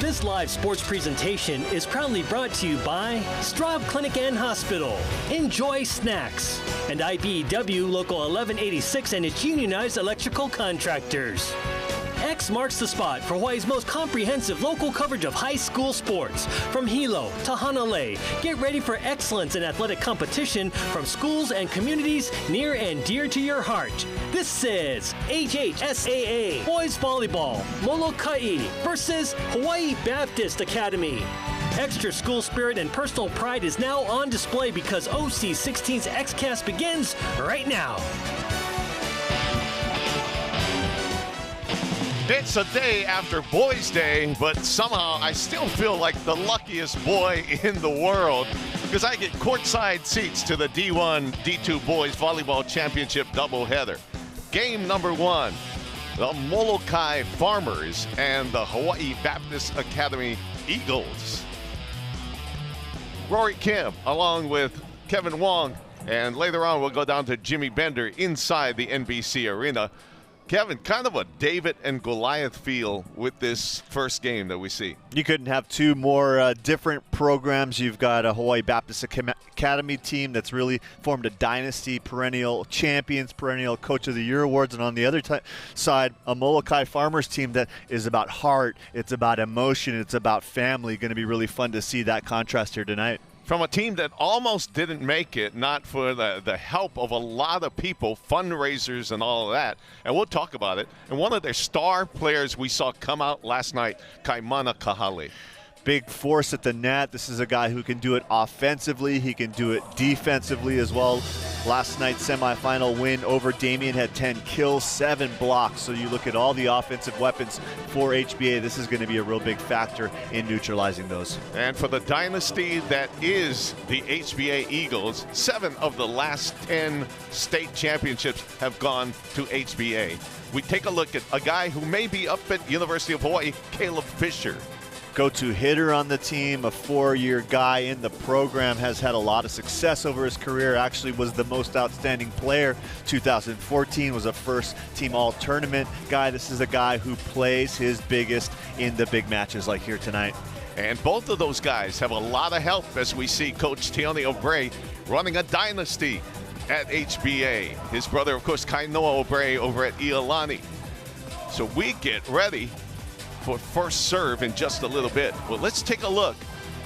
This live sports presentation is proudly brought to you by Straub Clinic and Hospital, Enjoy Snacks, and IBEW Local 1186 and its unionized electrical contractors. X marks the spot for Hawaii's most comprehensive local coverage of high school sports. From Hilo to Hanalei, get ready for excellence in athletic competition from schools and communities near and dear to your heart. This is HHSAA Boys Volleyball, Molokai versus Hawaii Baptist Academy. Extra school spirit and personal pride is now on display because OC16's XCast begins right now. It's a day after Boys Day, but somehow I still feel like the luckiest boy in the world because I get courtside seats to the D1, D2 Boys Volleyball Championship doubleheader. Game number one, the Molokai Farmers and the Hawaii Baptist Academy Eagles. Rory Kim along with Kevin Wong, and later on we'll go down to Jimmy Bender inside the NBC Arena. Kevin, kind of a David and Goliath feel with this first game that we see. You couldn't have two more different programs. You've got a Hawaii Baptist Academy team that's really formed a dynasty, perennial champions, perennial Coach of the Year awards, and on the other side, a Molokai Farmers team that is about heart, it's about emotion, it's about family. Going to be really fun to see that contrast here tonight. From a team that almost didn't make it, not for the help of a lot of people, fundraisers and all of that, and we'll talk about it. And one of their star players we saw come out last night, Kaimana Kahale. Big force at the net. This is a guy who can do it offensively. He can do it defensively as well. Last night's semifinal win over Damien had 10 kills, 7 blocks. So you look at all the offensive weapons for HBA, this is going to be a real big factor in neutralizing those. And for the dynasty that is the HBA Eagles, 7 of the last 10 state championships have gone to HBA. We take a look at a guy who may be up at University of Hawaii, Caleb Fisher. Go-to hitter on the team, a 4-year guy in the program, has had a lot of success over his career, actually was the most outstanding player. 2014 was a first-team all-tournament guy. This is a guy who plays his biggest in the big matches like here tonight. And both of those guys have a lot of help as we see Coach Tioni O'Bray running a dynasty at HBA. His brother, of course, Kainoa O'Bray over at Iolani. So we get ready for first serve in just a little bit. Well, let's take a look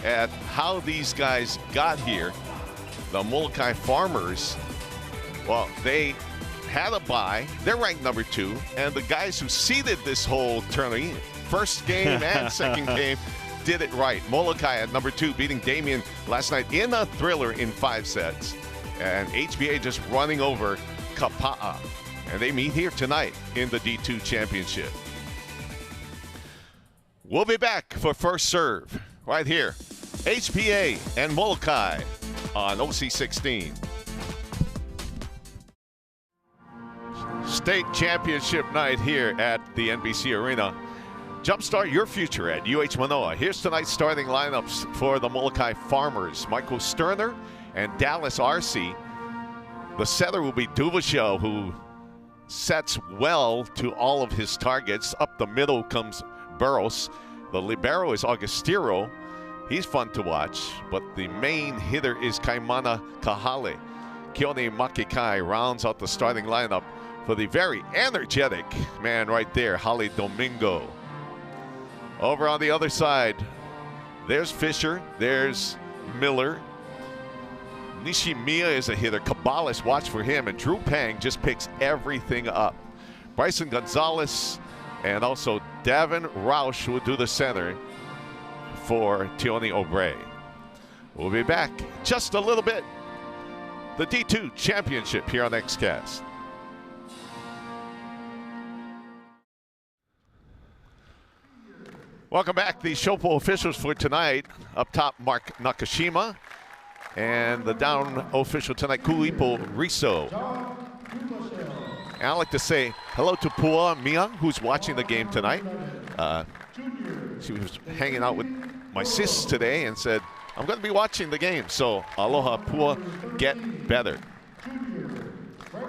at how these guys got here. The Molokai Farmers, well, they had a bye. They're ranked number 2. And the guys who seeded this whole tournament, first game and second game, did it right. Molokai at number 2, beating Damien last night in a thriller in 5 sets. And HBA just running over Kapa'a. And they meet here tonight in the D2 Championship. We'll be back for first serve right here. HBA and Molokai on OC16. State championship night here at the NBC Arena. Jumpstart your future at UH Manoa. Here's tonight's starting lineups for the Molokai Farmers. Michael Sterner and Dallas Arce. The setter will be Duvasho, who sets well to all of his targets. Up the middle comes Burros. The libero is Augustiro. He's fun to watch, but the main hitter is Kaimana Kahale. Keone Makikai rounds out the starting lineup for the very energetic man right there, Holly Domingo. Over on the other side, there's Fisher, there's Miller. Nishimiya is a hitter. Cabales, watch for him, and Drew Pang just picks everything up. Bryson Gonzalez and also Davin Roush will do the center for Tioni O'Bray. We'll be back just a little bit. The D2 Championship here on XCast. Welcome back. The Shopo officials for tonight. Up top, Mark Nakashima. And the down official tonight, Kuipo Riso. And I'd like to say hello to Pua Miang, who's watching the game tonight. She was hanging out with my sis today and said, I'm going to be watching the game. So aloha, Pua, get better.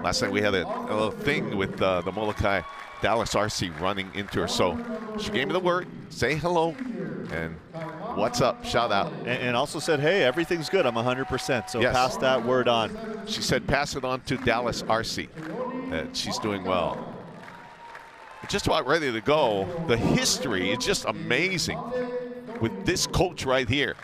Last night we had a little thing with the Molokai Dallas RC running into her. So she gave me the word, say hello, and what's up, shout out. And also said, hey, everything's good, I'm 100%, so yes. Pass that word on. She said pass it on to Dallas RC, that she's doing well. Just about ready to go. The history is just amazing with this coach right here.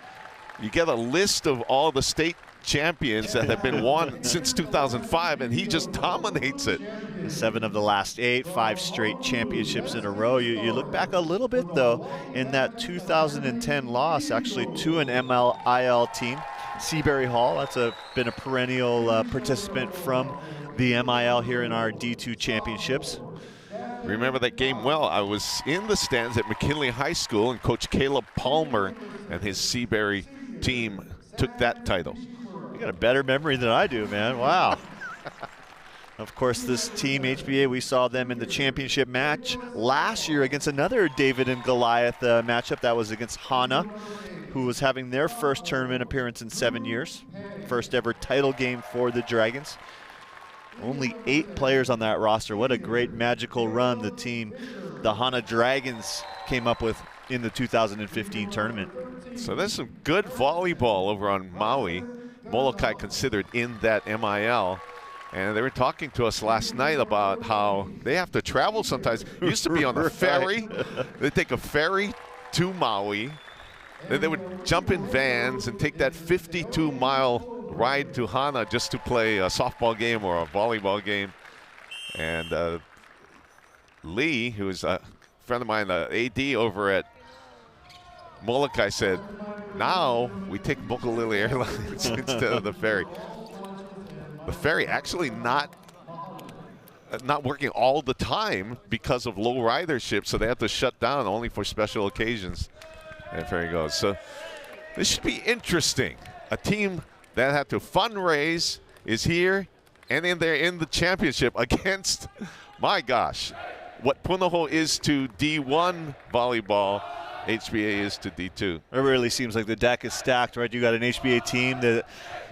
You get a list of all the state champions that have been won since 2005, and he just dominates it. 7 of the last 8, 5 straight championships in a row. You look back a little bit, though, in that 2010 loss, actually, to an MLIL team, Seabury Hall. That's been a perennial participant from the MIL here in our D2 championships. Remember that game well. I was in the stands at McKinley High School, and Coach Caleb Palmer and his Seabury team took that title. You got a better memory than I do, man. Wow. Of course, this team, HBA, we saw them in the championship match last year against another David and Goliath matchup. That was against Hana, who was having their first tournament appearance in 7 years. First ever title game for the Dragons. Only 8 players on that roster. What a great magical run the team, the Hana Dragons, came up with in the 2015 tournament. So there's some good volleyball over on Maui. Molokai considered in that MIL. And they were talking to us last night about how they have to travel sometimes. It used to be on a ferry. They take a ferry to Maui. Then they would jump in vans and take that 52-mile ride to Hana just to play a softball game or a volleyball game. And Lee, who is a friend of mine, AD over at Molokai, said, now we take Mokulele Airlines instead of the ferry. The ferry actually not working all the time because of low ridership, so they have to shut down only for special occasions. And there he goes. So this should be interesting. A team that had to fundraise is here, and then they're in the championship against, my gosh, what Punahou is to D1 volleyball, HBA is to D2. It really seems like the deck is stacked, right? You got an HBA team that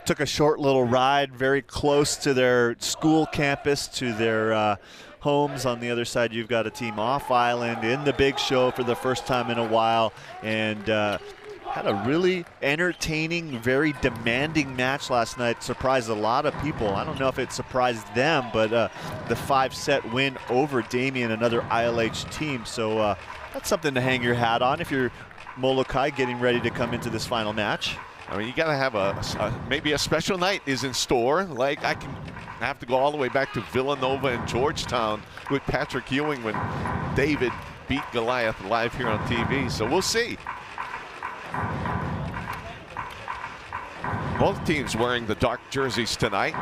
took a short little ride very close to their school campus, to their homes. On the other side, you've got a team off island in the big show for the first time in a while, and had a really entertaining, very demanding match last night. Surprised a lot of people. I don't know if it surprised them, but the 5-set win over Damien, another ILH team. So that's something to hang your hat on if you're Molokai getting ready to come into this final match. I mean, you got to have maybe a special night is in store. Like I have to go all the way back to Villanova and Georgetown with Patrick Ewing when David beat Goliath live here on TV. So we'll see. Both teams wearing the dark jerseys tonight,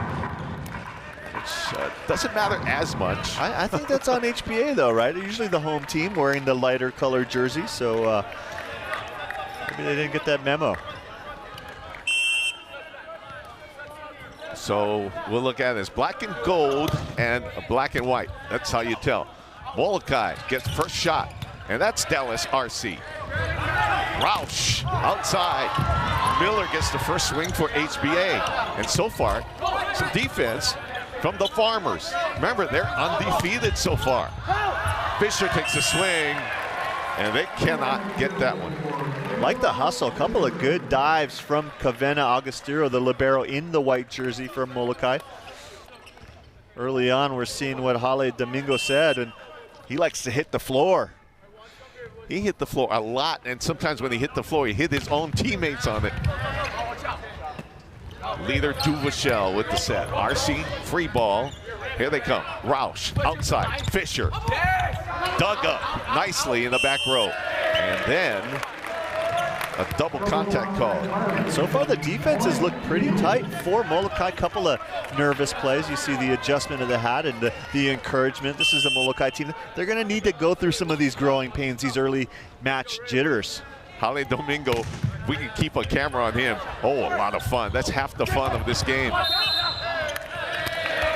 which doesn't matter as much. I think that's on HBA though, right? Usually the home team wearing the lighter colored jersey, so maybe they didn't get that memo. So we'll look at it as black and gold and black and white. That's how you tell. Molokai gets first shot, and that's Dallas RC. Roush outside. Miller gets the first swing for HBA. And so far, some defense from the Farmers. Remember, they're undefeated so far. Fisher takes a swing, and they cannot get that one. Like the hustle, a couple of good dives from Kavena Agostiro, the libero in the white jersey from Molokai. Early on, we're seeing what Hale Domingo said, and he likes to hit the floor. He hit the floor a lot, and sometimes when he hit the floor, he hit his own teammates on it. Leader Duvachel with the set. RC, free ball. Here they come. Roush, outside. Fisher, dug up nicely in the back row. And then a double contact call. So far, the defense has looked pretty tight for Molokai. Couple of nervous plays. You see the adjustment of the hat and the encouragement. This is a Molokai team. They're going to need to go through some of these growing pains, these early match jitters. Hale Domingo, we can keep a camera on him. Oh, a lot of fun. That's half the fun of this game.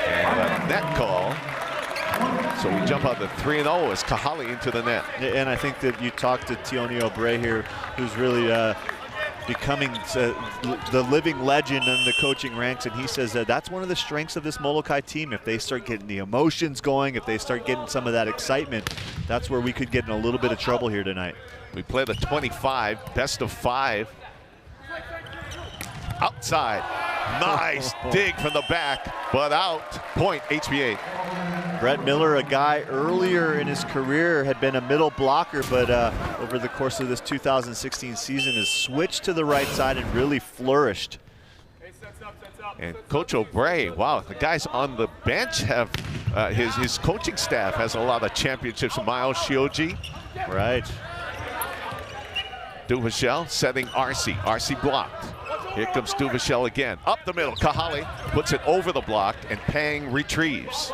And a net call. So we jump out to 3-0 as Kahale into the net. And I think that you talked to Tioni Obre here, who's really becoming the living legend in the coaching ranks, and he says that that's one of the strengths of this Molokai team. If they start getting the emotions going, if they start getting some of that excitement, that's where we could get in a little bit of trouble here tonight. We play the 25, best of 5. Outside, nice dig from the back, but out. Point HBA. Brett Miller, a guy earlier in his career, had been a middle blocker, but over the course of this 2016 season has switched to the right side and really flourished. And Coach O'Bray, wow, the guys on the bench have, his coaching staff has a lot of championships. Miles Shioji. Right. Duvachel setting RC. RC blocked. Here comes Duvachel again. Up the middle. Kahale puts it over the block, and Pang retrieves.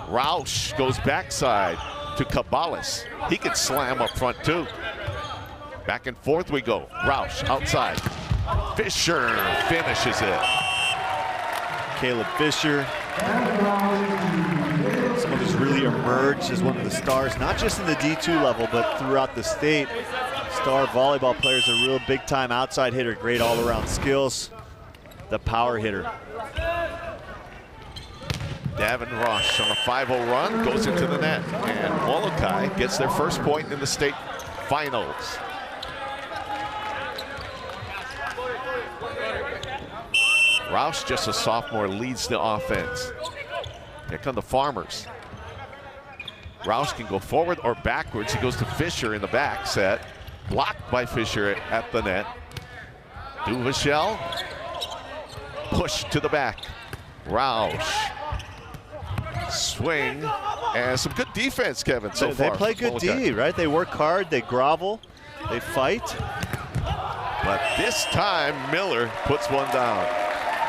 Roush goes backside to Cabalas. He can slam up front too. Back and forth we go. Roush outside. Fisher finishes it. Caleb Fisher. Someone who's really emerged as one of the stars, not just in the D2 level, but throughout the state. Star volleyball player, is a real big-time outside hitter, great all-around skills, the power hitter. Davin Rosh on a 5-0 run, goes into the net, and Molokai gets their first point in the state finals. Roush, just a sophomore, leads the offense. Here come the Farmers. Roush can go forward or backwards. He goes to Fisher in the back set. Blocked by Fisher at the net. Duvachel. Push to the back. Roush. Swing. And some good defense, Kevin, so far. They play good D, right? They work hard, they grovel, they fight. But this time, Miller puts one down.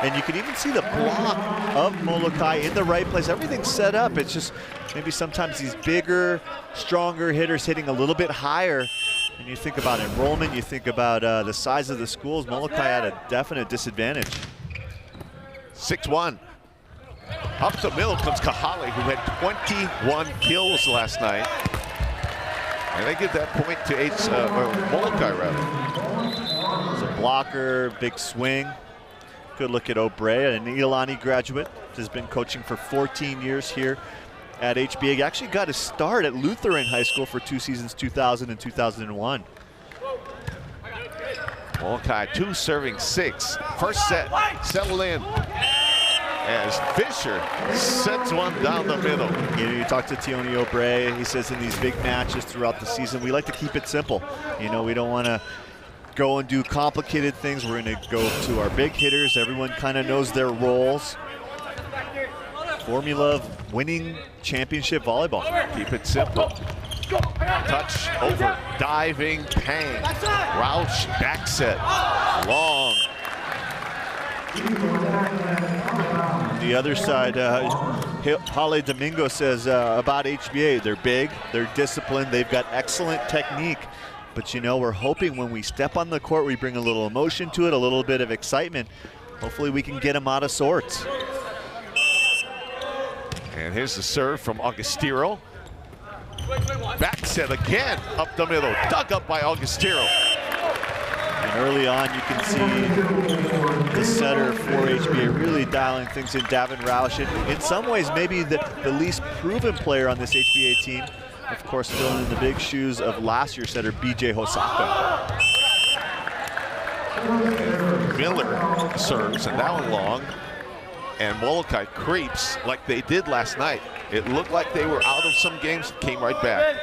And you can even see the block of Molokai in the right place. Everything's set up. It's just maybe sometimes these bigger, stronger hitters hitting a little bit higher. And you think about enrollment, you think about the size of the schools. Molokai had a definite disadvantage. 6-1. Up the middle comes Kahale, who had 21 kills last night. And they give that point to Molokai, rather. It's a blocker, big swing. Good look at O'Bray, an Iolani graduate. Has been coaching for 14 years here at HBA. He actually got his start at Lutheran High School for 2 seasons, 2000 and 2001. Molokai 2 serving 6. First set, settle in. As Fisher sets one down the middle. You talk to Tioni O'Bray, he says in these big matches throughout the season, we like to keep it simple. You know, we don't want to go and do complicated things. We're going to go to our big hitters. Everyone kind of knows their roles. Formula of winning championship volleyball. Keep it simple. Touch over, diving, Pang. Roush, back set, long. The other side, Hale Domingo says about HBA, they're big, they're disciplined, they've got excellent technique. But you know, we're hoping when we step on the court, we bring a little emotion to it, a little bit of excitement. Hopefully we can get them out of sorts. And here's the serve from Augustero. Back set again, up the middle, dug up by Augustero. And early on, you can see the setter for HBA really dialing things in, Davin Roush. In some ways, maybe the least proven player on this HBA team. Of course, filling in the big shoes of last year's setter, BJ Hosaka. Miller serves, and that one long. And Molokai creeps like they did last night. It looked like they were out of some games, came right back.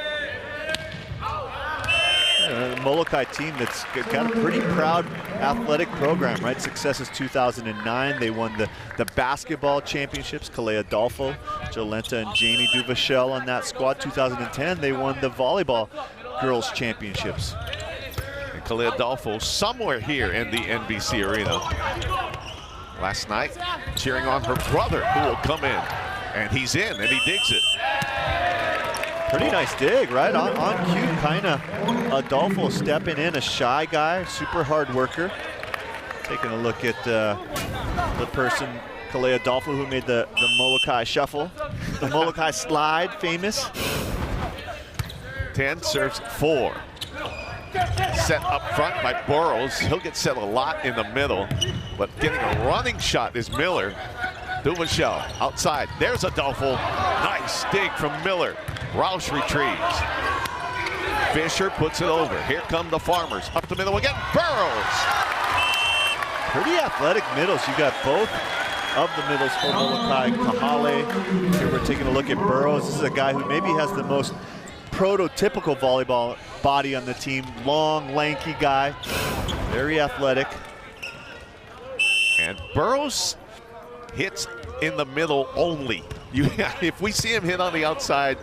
The Molokai team that's got a pretty proud athletic program, right? Successes 2009. They won the basketball championships. Kalea Adolfo, Jolenta, and Janie Duvachel on that squad. 2010, they won the volleyball girls championships. And Kalea Adolfo somewhere here in the NBC arena. Last night, cheering on her brother, who will come in. And he's in, and he digs it. Pretty nice dig, right? On cue, kind of. Adolfo stepping in, a shy guy, super hard worker. Taking a look at the person, Kalea Adolfo, who made the Molokai shuffle. The Molokai slide, famous. 10 serves 4. set up front by Burrows. He'll get set a lot in the middle, but getting a running shot is Miller. Duvachel outside. There's Adolfo. Nice dig from Miller. Roush retrieves. Fisher puts it over. Here come the Farmers. Up the middle again. Burrows. Pretty athletic middles. You got both of the middles for Molokai. Kahale. Here we're taking a look at Burrows. This is a guy who maybe has the most prototypical volleyball body on the team. Long, lanky guy. Very athletic. And Burrows hits in the middle only. If we see him hit on the outside,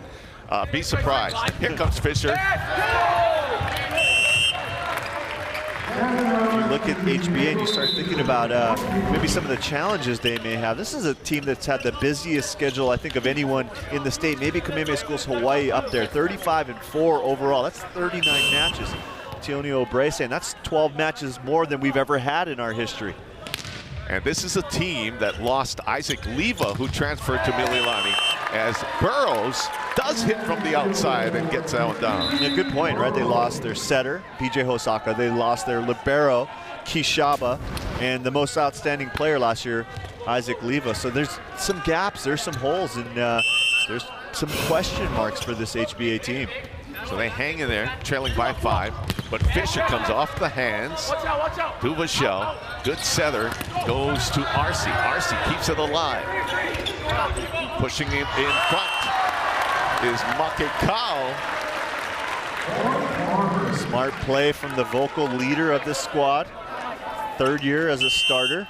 be surprised. Here comes Fisher. If you look at HBA and you start thinking about maybe some of the challenges they may have, this is a team that's had the busiest schedule, I think, of anyone in the state. Maybe Kamehameha Schools Hawaii up there, 35-4 overall. That's 39 matches. Teonio O'Bray saying that's 12 matches more than we've ever had in our history. And this is a team that lost Isaac Leva, who transferred to Mililani, as Burrows does hit from the outside and gets that one down. Yeah, good point, right? They lost their setter, PJ Hosaka. They lost their libero, Kishaba, and the most outstanding player last year, Isaac Leva. So there's some gaps, there's some holes, and there's some question marks for this HBA team. So they hang in there, trailing by 5, but Fisher comes off the hands. Duvachel, good setter, goes to Arce. Arce keeps it alive. Pushing him in front is Makekau. Smart play from the vocal leader of this squad. Third year as a starter.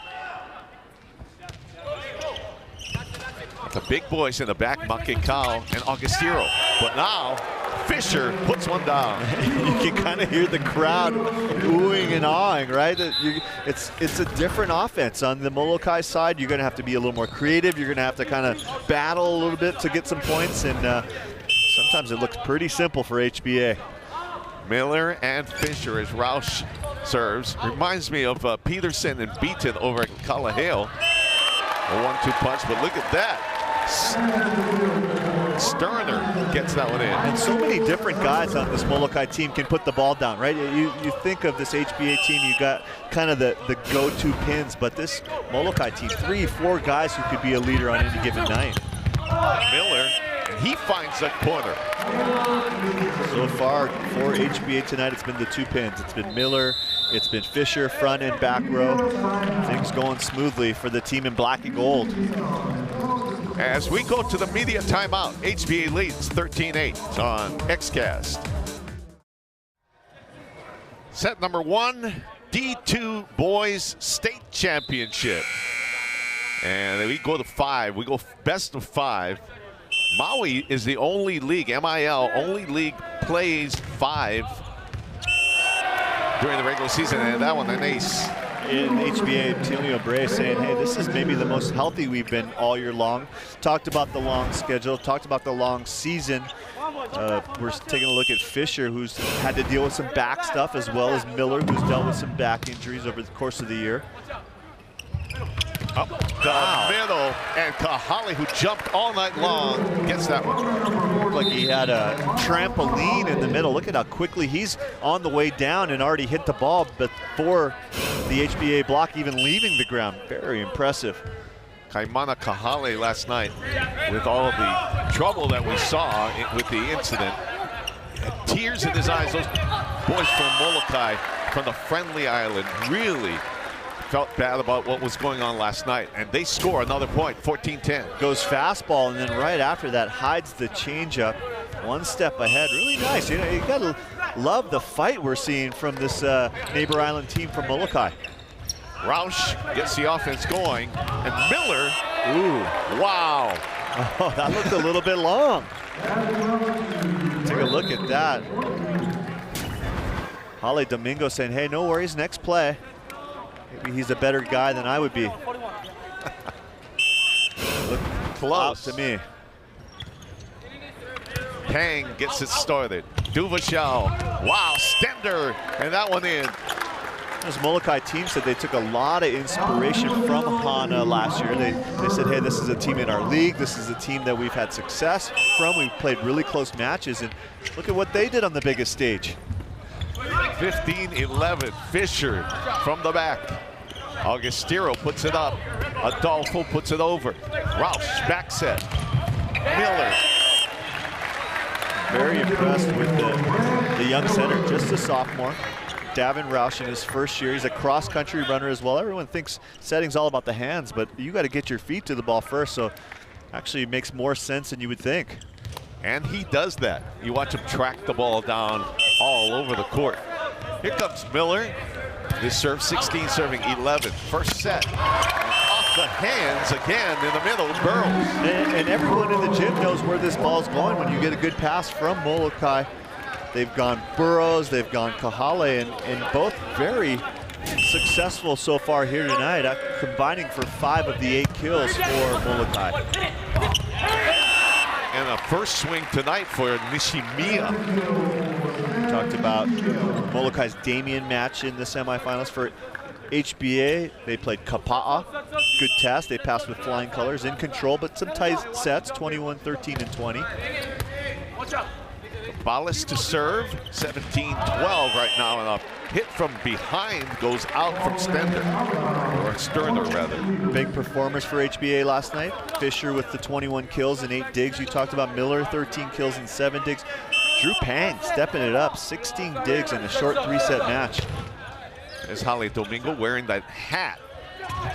The big boys in the back, Makekau and Augustiro. But now, Fisher puts one down. You can kind of hear the crowd oohing and awing, right? It's a different offense. On the Molokai side, you're going to have to be a little more creative. You're going to have to kind of battle a little bit to get some points, and sometimes it looks pretty simple for HBA. Miller and Fisher as Roush serves. Reminds me of Peterson and Beaton over at Kalaheo. A 1-2 punch, but look at that. Sterner gets that one in. And so many different guys on this Molokai team can put the ball down, right? You think of this HBA team, you got kind of the go-to pins, but this Molokai team, 3-4 guys who could be a leader on any given night. Miller, and he finds a corner. So far for HBA tonight, it's been the 2 pins. It's been Miller, it's been Fisher, front and back row. Things going smoothly for the team in black and gold. As we go to the media timeout, HBA leads 13-8 on XCast. Set number 1, D2 Boys State Championship. And we go to 5. We go best of 5. Maui is the only league, MIL, only league plays 5 during the regular season, and that one an ace. In HBA, Teonio O'Bray saying, hey, this is maybe the most healthy we've been all year long. Talked about the long schedule, talked about the long season. We're taking a look at Fisher, who's had to deal with some back stuff, as well as Miller, who's dealt with some back injuries over the course of the year. Up the middle, and Kahale, who jumped all night long, gets that one. Looked like he had a trampoline in the middle. Look at how quickly he's on the way down and already hit the ball before the HBA block even leaving the ground. Very impressive. Kaimana Kahale last night, with all of the trouble that we saw with the incident, had tears in his eyes. Those boys from Molokai, from the friendly island, really felt bad about what was going on last night, and they score another point, 14-10. Goes fastball, and then right after that hides the changeup, one step ahead. Really nice. You know, you gotta love the fight we're seeing from this neighbor island team from Molokai. Roush gets the offense going, and Miller, ooh, wow. Oh, that looked a little bit long. Take a look at that. Holly Domingo saying, hey, no worries, next play. Maybe he's a better guy than I would be. Look close to me. Pang gets it started. Duvachel, wow, Stender, and that one in. This Molokai team said they took a lot of inspiration from Hana last year. They said, hey, this is a team in our league. This is a team that we've had success from. We've played really close matches, and look at what they did on the biggest stage. 15-11, Fisher from the back. Augustero puts it up. Adolfo puts it over. Roush, back set. Miller. Very impressed with the young center, just a sophomore. Davin Roush in his first year. He's a cross-country runner as well. Everyone thinks setting's all about the hands, but you got to get your feet to the ball first, so actually it makes more sense than you would think. And he does that. You watch him track the ball down all over the court. Here comes Miller. This serve 16, serving 11. First set. Off the hands again in the middle, Burrows. And everyone in the gym knows where this ball's going when you get a good pass from Molokai. They've gone Burrows, they've gone Kahale, and both very successful so far here tonight, combining for 5 of the 8 kills for Molokai. And a first swing tonight for Nishimiya. We talked about Molokai's Damien match in the semifinals. For HBA, they played Kapa'a. Good test. They passed with flying colors, in control, but some tight sets, 21, 13, and 20. Ballas to serve, 17-12 right now, and a hit from behind goes out from Stender, or Sterner rather. Big performers for HBA last night. Fisher with the 21 kills and 8 digs. You talked about Miller, 13 kills and 7 digs. Drew Pang stepping it up, 16 digs in a short 3-set match. There's Holly Domingo wearing that hat.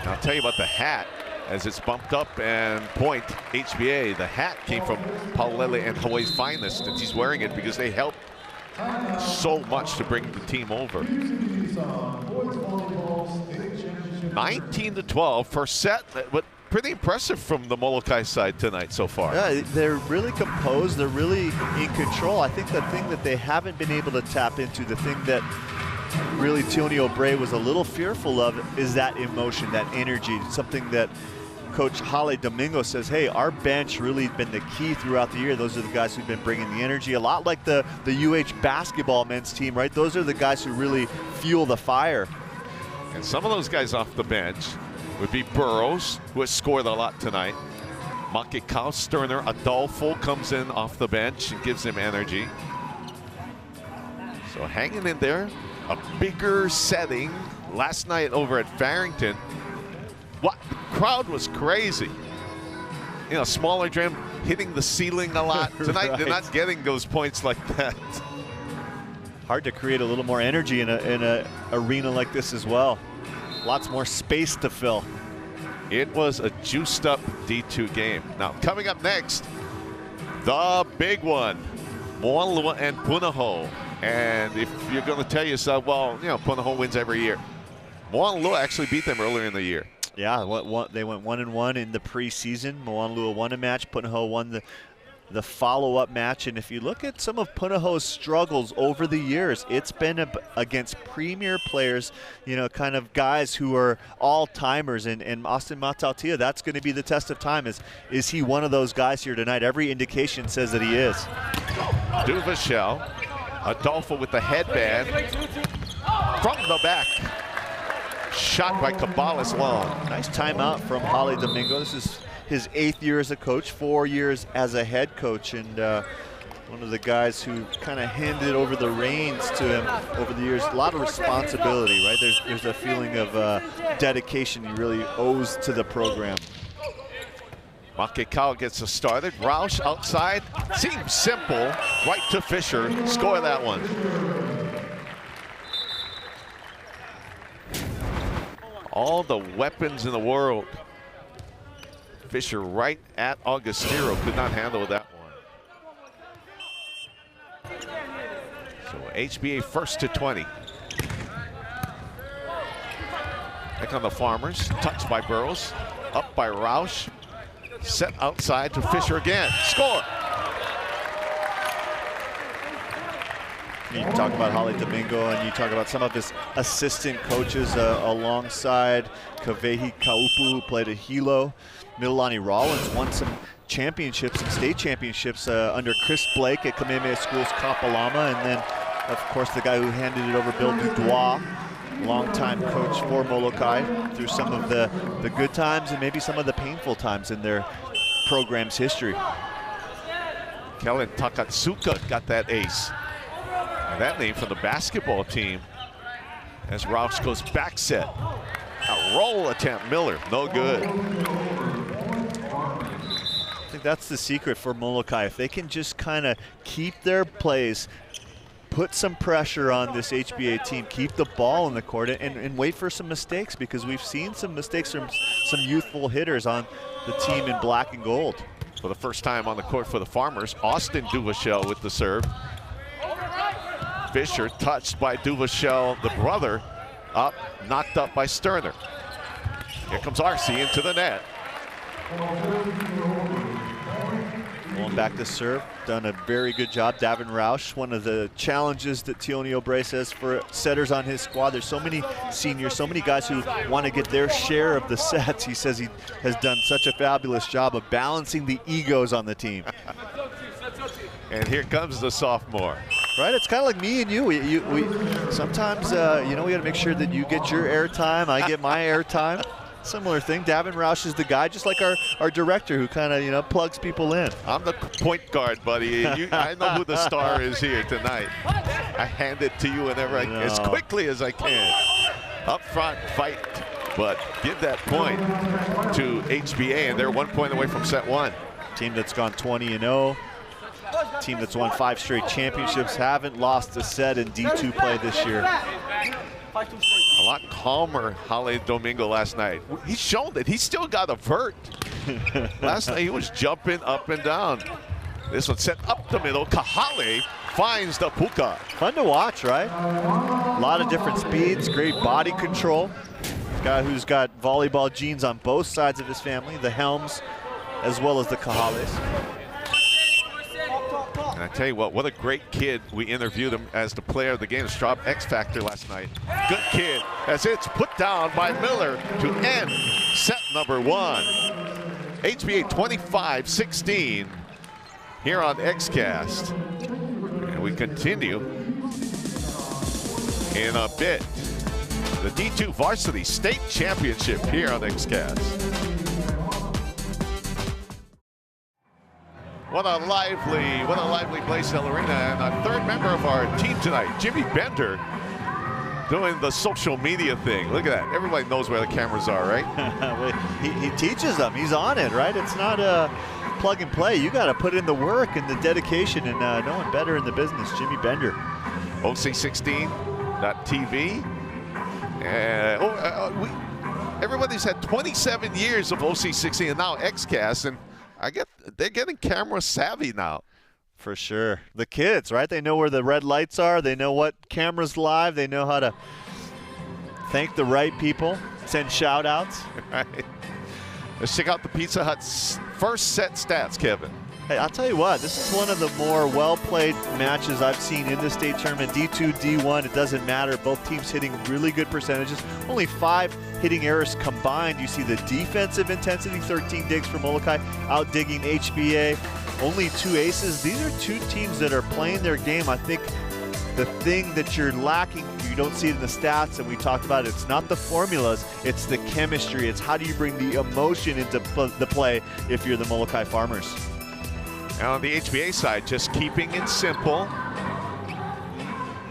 And I'll tell you about the hat. As it's bumped up and point HBA, the hat came from Paulele and Hawaii's Finest, and she's wearing it because they helped so much to bring the team over. 19-12, first set, but pretty impressive from the Molokai side tonight so far. Yeah, they're really composed, they're really in control. I think the thing that they haven't been able to tap into, the thing that really Tony O'Bray was a little fearful of, is that emotion, that energy, something that Coach Holly Domingo says, hey, our bench really been the key throughout the year. Those are the guys who've been bringing the energy, a lot like the UH basketball men's team, right? Those are the guys who really fuel the fire. And some of those guys off the bench would be Burrows, who has scored a lot tonight. Makikau, Sterner, Adolfo comes in off the bench and gives him energy. So hanging in there, a bigger setting last night over at Farrington. What crowd was crazy. You know, smaller gym hitting the ceiling a lot. Tonight right. They're not getting those points like that. Hard to create a little more energy in a arena like this as well. Lots more space to fill. It was a juiced up D2 game. Now coming up next, the big one, Moanalua and Punahou. And if you're going to tell yourself, well, you know, Punahou wins every year. Moanalua actually beat them earlier in the year. Yeah, they went 1-1 in the preseason. Moanalua won a match. Punahou won the follow-up match. And if you look at some of Punahou's struggles over the years, it's been against premier players, you know, kind of guys who are all-timers. And Austin Matautia, that's going to be the test of time. Is he one of those guys here tonight? Every indication says that he is. Duvachel, Adolfo with the headband from the back. Shot by Cabalas long. Nice timeout from Holly Domingo. This is his 8th year as a coach, 4 years as a head coach, and one of the guys who kind of handed over the reins to him over the years. A lot of responsibility, right? There's a feeling of dedication he really owes to the program. Makikau gets us started. Roush outside. Seems simple. Right to Fisher. Score that one. All the weapons in the world. Fisher right at Augustero. Could not handle that one. So HBA first to 20. Back on the Farmers. Touched by Burrows. Up by Roush. Set outside to Fisher again. Score! You talk about Holly Domingo and you talk about some of his assistant coaches alongside Kavehi Kaupu, who played at Hilo. Mililani Rollins won some championships, some state championships under Chris Blake at Kamehameha Schools Kapalama. And then, of course, the guy who handed it over, Bill Dudois, longtime coach for Molokai, through some of the good times and maybe some of the painful times in their program's history. Kellen Takatsuka got that ace. That name from the basketball team. As Roush goes back set. A roll attempt, Miller, no good. I think that's the secret for Molokai. If they can just kind of keep their plays, put some pressure on this HBA team, keep the ball in the court, and wait for some mistakes, because we've seen some mistakes from some youthful hitters on the team in black and gold. For the first time on the court for the Farmers, Austin Duvachel with the serve. Fisher touched by Duvachel, the brother, up, knocked up by Sterner. Here comes Arce into the net. Going back to serve, done a very good job. Davin Roush, one of the challenges that Tioni O'Bray says for setters on his squad. There's so many seniors, so many guys who want to get their share of the sets. He says he has done such a fabulous job of balancing the egos on the team. And here comes the sophomore. Right, it's kind of like me and you. We sometimes, you know, we got to make sure that you get your airtime, I get my airtime. Similar thing. Davin Roush is the guy, just like our director, who kind of, you know, plugs people in. I'm the point guard, buddy. I know who the star is here tonight. I hand it to you whenever as quickly as I can. Up front, fight, but give that point to HBA, and they're 1 point away from set one. Team that's gone 20-0. Team that's won 5 straight championships, haven't lost a set in D2 play this year. A lot calmer Hale Domingo last night. He's shown that he's still got a vert. Last night he was jumping up and down. This one set up the middle. Kahale finds the puka. Fun to watch, right? A lot of different speeds, great body control. Guy who's got volleyball genes on both sides of his family, the Helms as well as the Kahales. And I tell you what a great kid. We interviewed him as the player of the game, Straub X Factor last night. Good kid, as it's put down by Miller to end set number one. HBA 25-16 here on XCast. And we continue in a bit. The D2 Varsity State Championship here on XCast. What a lively Blaisdell Arena, and a third member of our team tonight, Jimmy Bender, doing the social media thing. Look at that. Everybody knows where the cameras are, right? he teaches them. He's on it, right? It's not a plug and play. You got to put in the work and the dedication, and no one better in the business, Jimmy Bender. OC16.tv. Everybody's had 27 years of OC16 and now XCast, and they're getting camera savvy now. For sure. The kids, right? They know where the red lights are. They know what camera's live. They know how to thank the right people, send shout outs. Right. Let's check out the Pizza Hut's first set stats, Kevin. Hey, I'll tell you what, this is one of the more well-played matches I've seen in the state tournament. D2, D1, it doesn't matter. Both teams hitting really good percentages. Only 5 hitting errors combined. You see the defensive intensity, 13 digs for Molokai, out-digging HBA. Only 2 aces. These are 2 teams that are playing their game. I think the thing that you're lacking, you don't see it in the stats, and we talked about it, it's not the formulas, it's the chemistry. It's how do you bring the emotion into the play if you're the Molokai Farmers. And on the HBA side, just keeping it simple.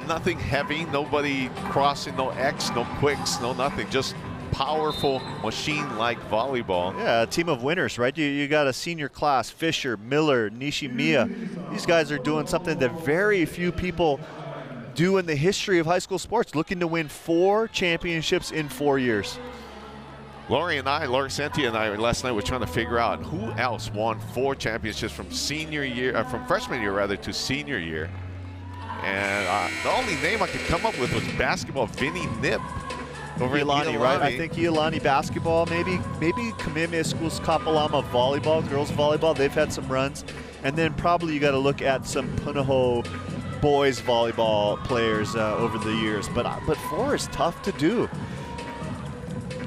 Nothing heavy, nobody crossing, no X, no quicks, no nothing. Just powerful machine-like volleyball. Yeah, a team of winners, right? You got a senior class, Fisher, Miller, Nishimiya. These guys are doing something that very few people do in the history of high school sports, looking to win 4 championships in 4 years. Lori Santi and I last night were trying to figure out who else won 4 championships from from freshman year rather to senior year. And the only name I could come up with was basketball, Vinny Nip. Over Iolani, right? I think Iolani basketball, maybe Kamehameha Schools Kapalama volleyball, girls volleyball, they've had some runs. And then probably you got to look at some Punahou boys volleyball players over the years. But 4 is tough to do.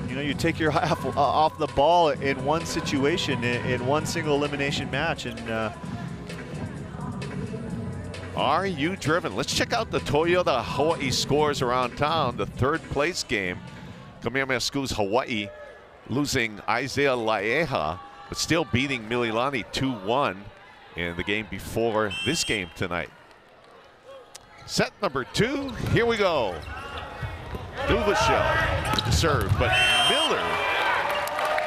You know, you take your eye off the ball in one situation, in one single elimination match, and are you driven? Let's check out the Toyota Hawaii scores around town. The 3rd place game, Kamehameha Schools Hawaii losing Isaiah Laeha, but still beating Mililani 2-1 in the game before this game tonight. Set number 2, here we go. Duvashel with the serve, but Miller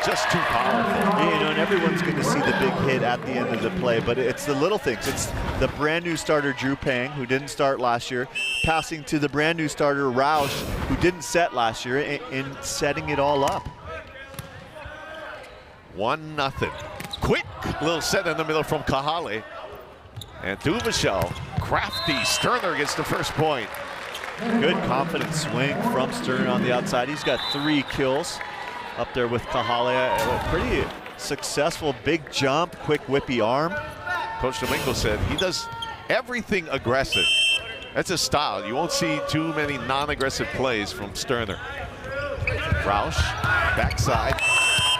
just too powerful. You know, and everyone's going to see the big hit at the end of the play, but it's the little things. It's the brand new starter, Drew Pang, who didn't start last year, passing to the brand new starter, Roush, who didn't set last year, and setting it all up. 1-0. Quick little set in the middle from Kahale. And Duvashel, crafty. Sterner gets the first point. Good confident swing from Sterner on the outside. He's got 3 kills up there with Kahale. A pretty successful big jump, quick whippy arm. Coach Domingo said he does everything aggressive. That's his style. You won't see too many non-aggressive plays from Sterner. Roush, backside,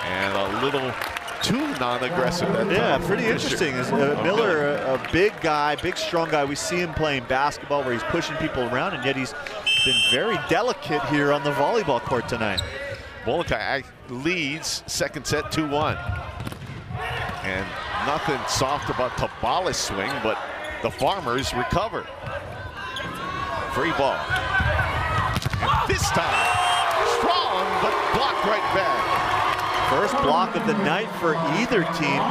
and a little too non-aggressive. Yeah, pretty interesting. Miller, a big guy, big strong guy. We see him playing basketball where he's pushing people around, and yet he's been very delicate here on the volleyball court tonight. Molokai leads second set 2-1. And nothing soft about Tabala's swing, but the Farmers recover. Free ball. And this time, strong, but blocked right back. First block of the night for either team.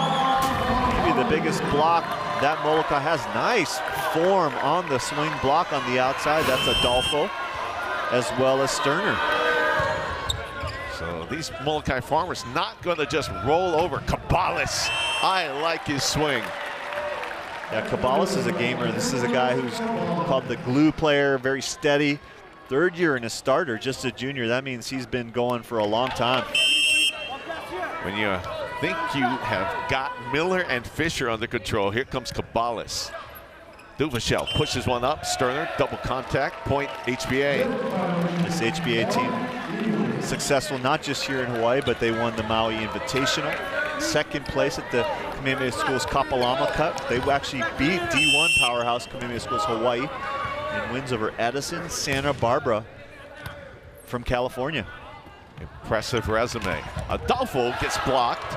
Maybe the biggest block that Molokai has. Nice form on the swing block on the outside. That's Adolfo, as well as Sterner. So these Molokai Farmers not going to just roll over. Cabalas, I like his swing. Yeah, Cabalas is a gamer. This is a guy who's called the glue player, very steady. 3rd year in a starter, just a junior. That means he's been going for a long time. When you think you have got Miller and Fisher under control, here comes Cabalas. Duvashel pushes one up. Sterner, double contact, point HBA. This HBA team successful not just here in Hawaii, but they won the Maui Invitational. 2nd place at the Kamehameha Schools Kapalama Cup. They actually beat D1 powerhouse Kamehameha Schools Hawaii in wins over Edison, Santa Barbara from California. Impressive resume. Adolfo gets blocked.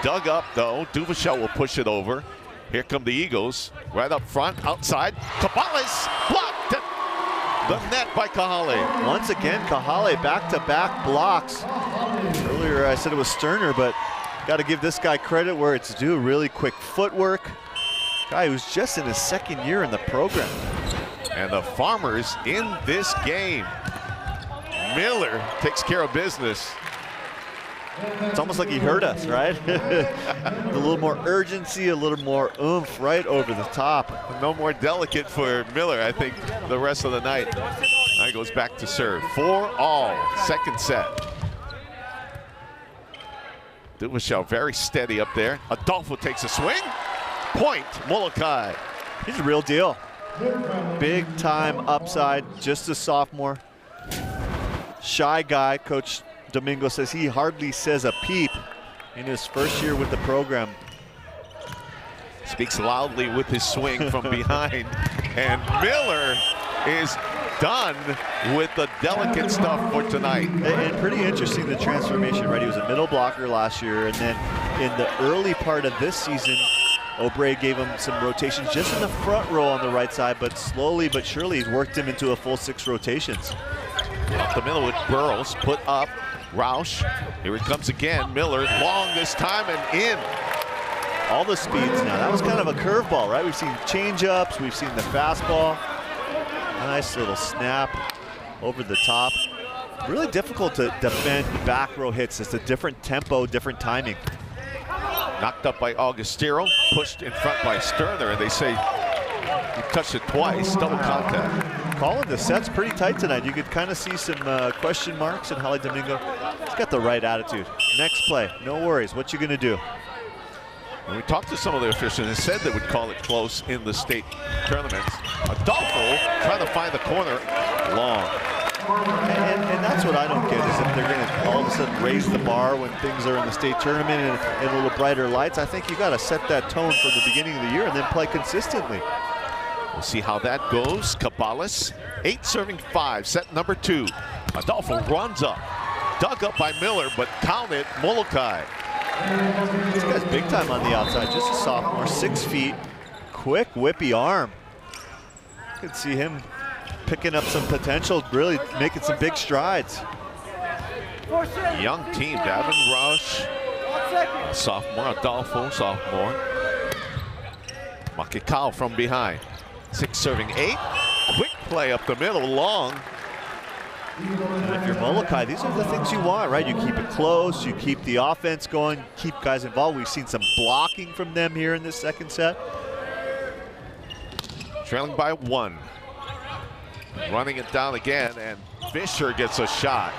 Dug up though. Duvashel will push it over. Here come the Eagles. Right up front, outside. Cabalas blocked at the net by Kahale. Once again, Kahale back-to-back blocks. Earlier I said it was Sterner, but got to give this guy credit where it's due. Really quick footwork. Guy who's just in his 2nd year in the program. And the Farmers in this game. Miller takes care of business. It's almost like he heard us, right? A little more urgency, a little more oomph right over the top. No more delicate for Miller, I think, the rest of the night. Now he goes back to serve. 4-all, 2nd set. Duvashel very steady up there. Adolfo takes a swing. Point, Molokai. He's a real deal. Big time upside, just a sophomore. Shy guy. Coach Domingo says he hardly says a peep in his 1st year with the program. Speaks loudly with his swing from behind. And Miller is done with the delicate stuff for tonight. And pretty interesting, the transformation, right? He was a middle blocker last year, and then in the early part of this season, O'Bray gave him some rotations just in the front row on the right side, but slowly but surely he's worked him into a full 6 rotations. Up the middle with Burrows, put up, Roush. Here it comes again, Miller, long this time and in. All the speeds now. That was kind of a curveball, right? We've seen change-ups, we've seen the fastball. Nice little snap over the top. Really difficult to defend back row hits. It's a different tempo, different timing. Knocked up by Augustero, pushed in front by Sterner, and they say he touched it twice, double contact. Calling the set's pretty tight tonight. You could kind of see some question marks in Haile Domingo. He's got the right attitude. Next play, no worries. What you gonna do? And we talked to some of the officials and said they would call it close in the state tournaments. Adolfo trying to find the corner, long. And that's what I don't get, is if they're going to all of a sudden raise the bar when things are in the state tournament and a little brighter lights. I think you got to set that tone from the beginning of the year and then play consistently. We'll see how that goes. Cabalas, 8 serving 5, set number 2. Adolfo runs up, dug up by Miller, but counted Molokai. This guy's big time on the outside, just a sophomore, 6 feet, quick whippy arm. could see him picking up some potential, really making some big strides. Young team, Davin Roush, a sophomore, Adolfo, sophomore. Makikao from behind. 6 serving 8. Quick play up the middle, long. And if you're Molokai, these are the things you want, right? You keep it close, you keep the offense going, keep guys involved. We've seen some blocking from them here in this second set. Trailing by 1. Running it down again, and Fisher gets a shot.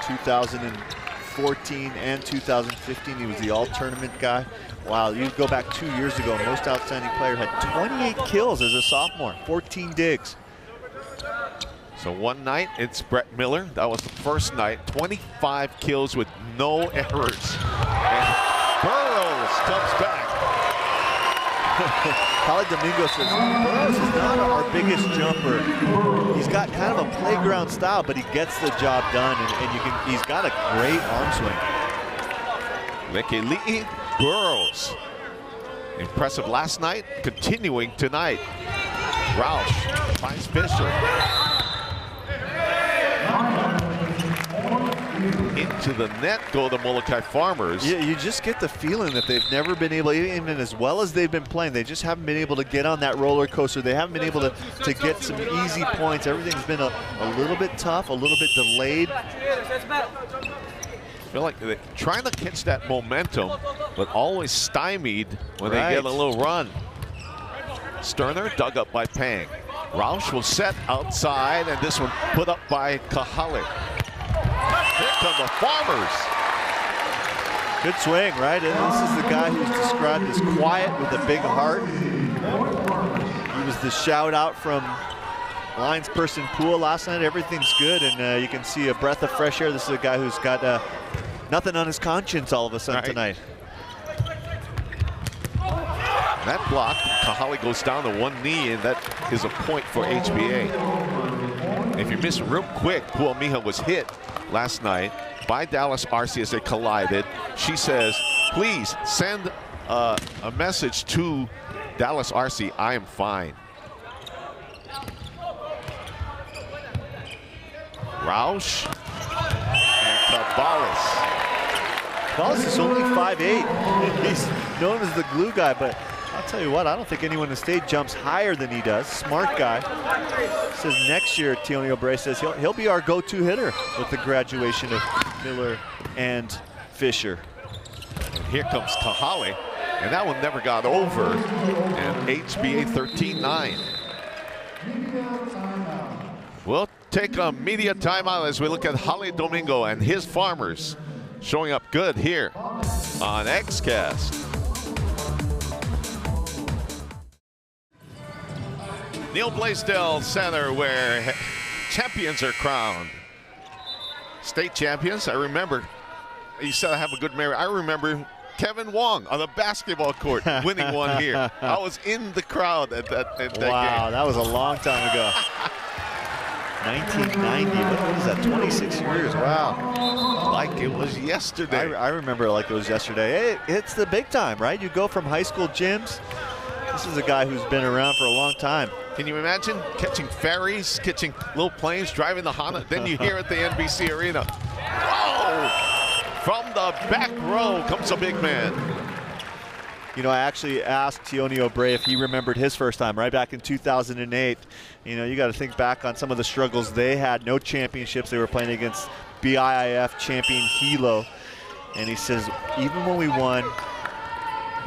2014 and 2015, he was the all-tournament guy. Wow, you go back 2 years ago, most outstanding player had 28 kills as a sophomore, 14 digs. So one night, it's Brett Miller. That was the first night. 25 kills with no errors. And Burrows comes back. Holly Domingo says, Burrows is not our biggest jumper. He's got kind of a playground style, but he gets the job done, and he's got a great arm swing. Lekeli'i Burrows. Impressive last night, continuing tonight. Roush finds Fisher. Into the net go the Molokai Farmers. Yeah, you just get the feeling that they've never been able, even as well as they've been playing, they just haven't been able to get on that roller coaster. They haven't been able to get some easy points. Everything's been a little bit tough, a little bit delayed. I feel like they're trying to catch that momentum, but always stymied when they get a little run. Sterner dug up by Pang. Roush will set outside, and this one put up by Kahale. Here come the Farmers. Good swing, right? And this is the guy who's described as quiet with a big heart. He was the shout out from linesperson Poole last night. Everything's good, and you can see a breath of fresh air. This is a guy who's got nothing on his conscience all of a sudden tonight. That block, Kahale goes down to one knee, and that is a point for HBA. If you miss real quick, Puamiha was hit last night by Dallas RC as they collided. She says, please send a message to Dallas RC, I am fine. Roush and Caballas. Caballas is only 5'8". He's known as the glue guy, but I'll tell you what, I don't think anyone in the state jumps higher than he does. Smart guy. Says next year, Tioni O'Bray says he'll be our go-to hitter with the graduation of Miller and Fisher. And here comes Kahale, and that one never got over. And HBA 13-9. We'll take a media timeout as we look at Holly Domingo and his Farmers showing up good here on XCast. Neil Blaisdell Center, where champions are crowned. State champions, I remember. You said I have a good memory. I remember Kevin Wong on the basketball court winning one here. I was in the crowd at that game. Wow, that was a long time ago. 1990, what is that, 26 years, wow. Like it was yesterday. I remember it like it was yesterday. Hey, it's the big time, right? You go from high school gyms. This is a guy who's been around for a long time. Can you imagine catching ferries, catching little planes, driving the Honda? Then you hear at the NBC Arena, whoa! From the back row comes a big man. You know, I actually asked Tioni O'Bray if he remembered his first time, right back in 2008. You know, you got to think back on some of the struggles they had. No championships. They were playing against BIIF champion Hilo. And he says, even when we won,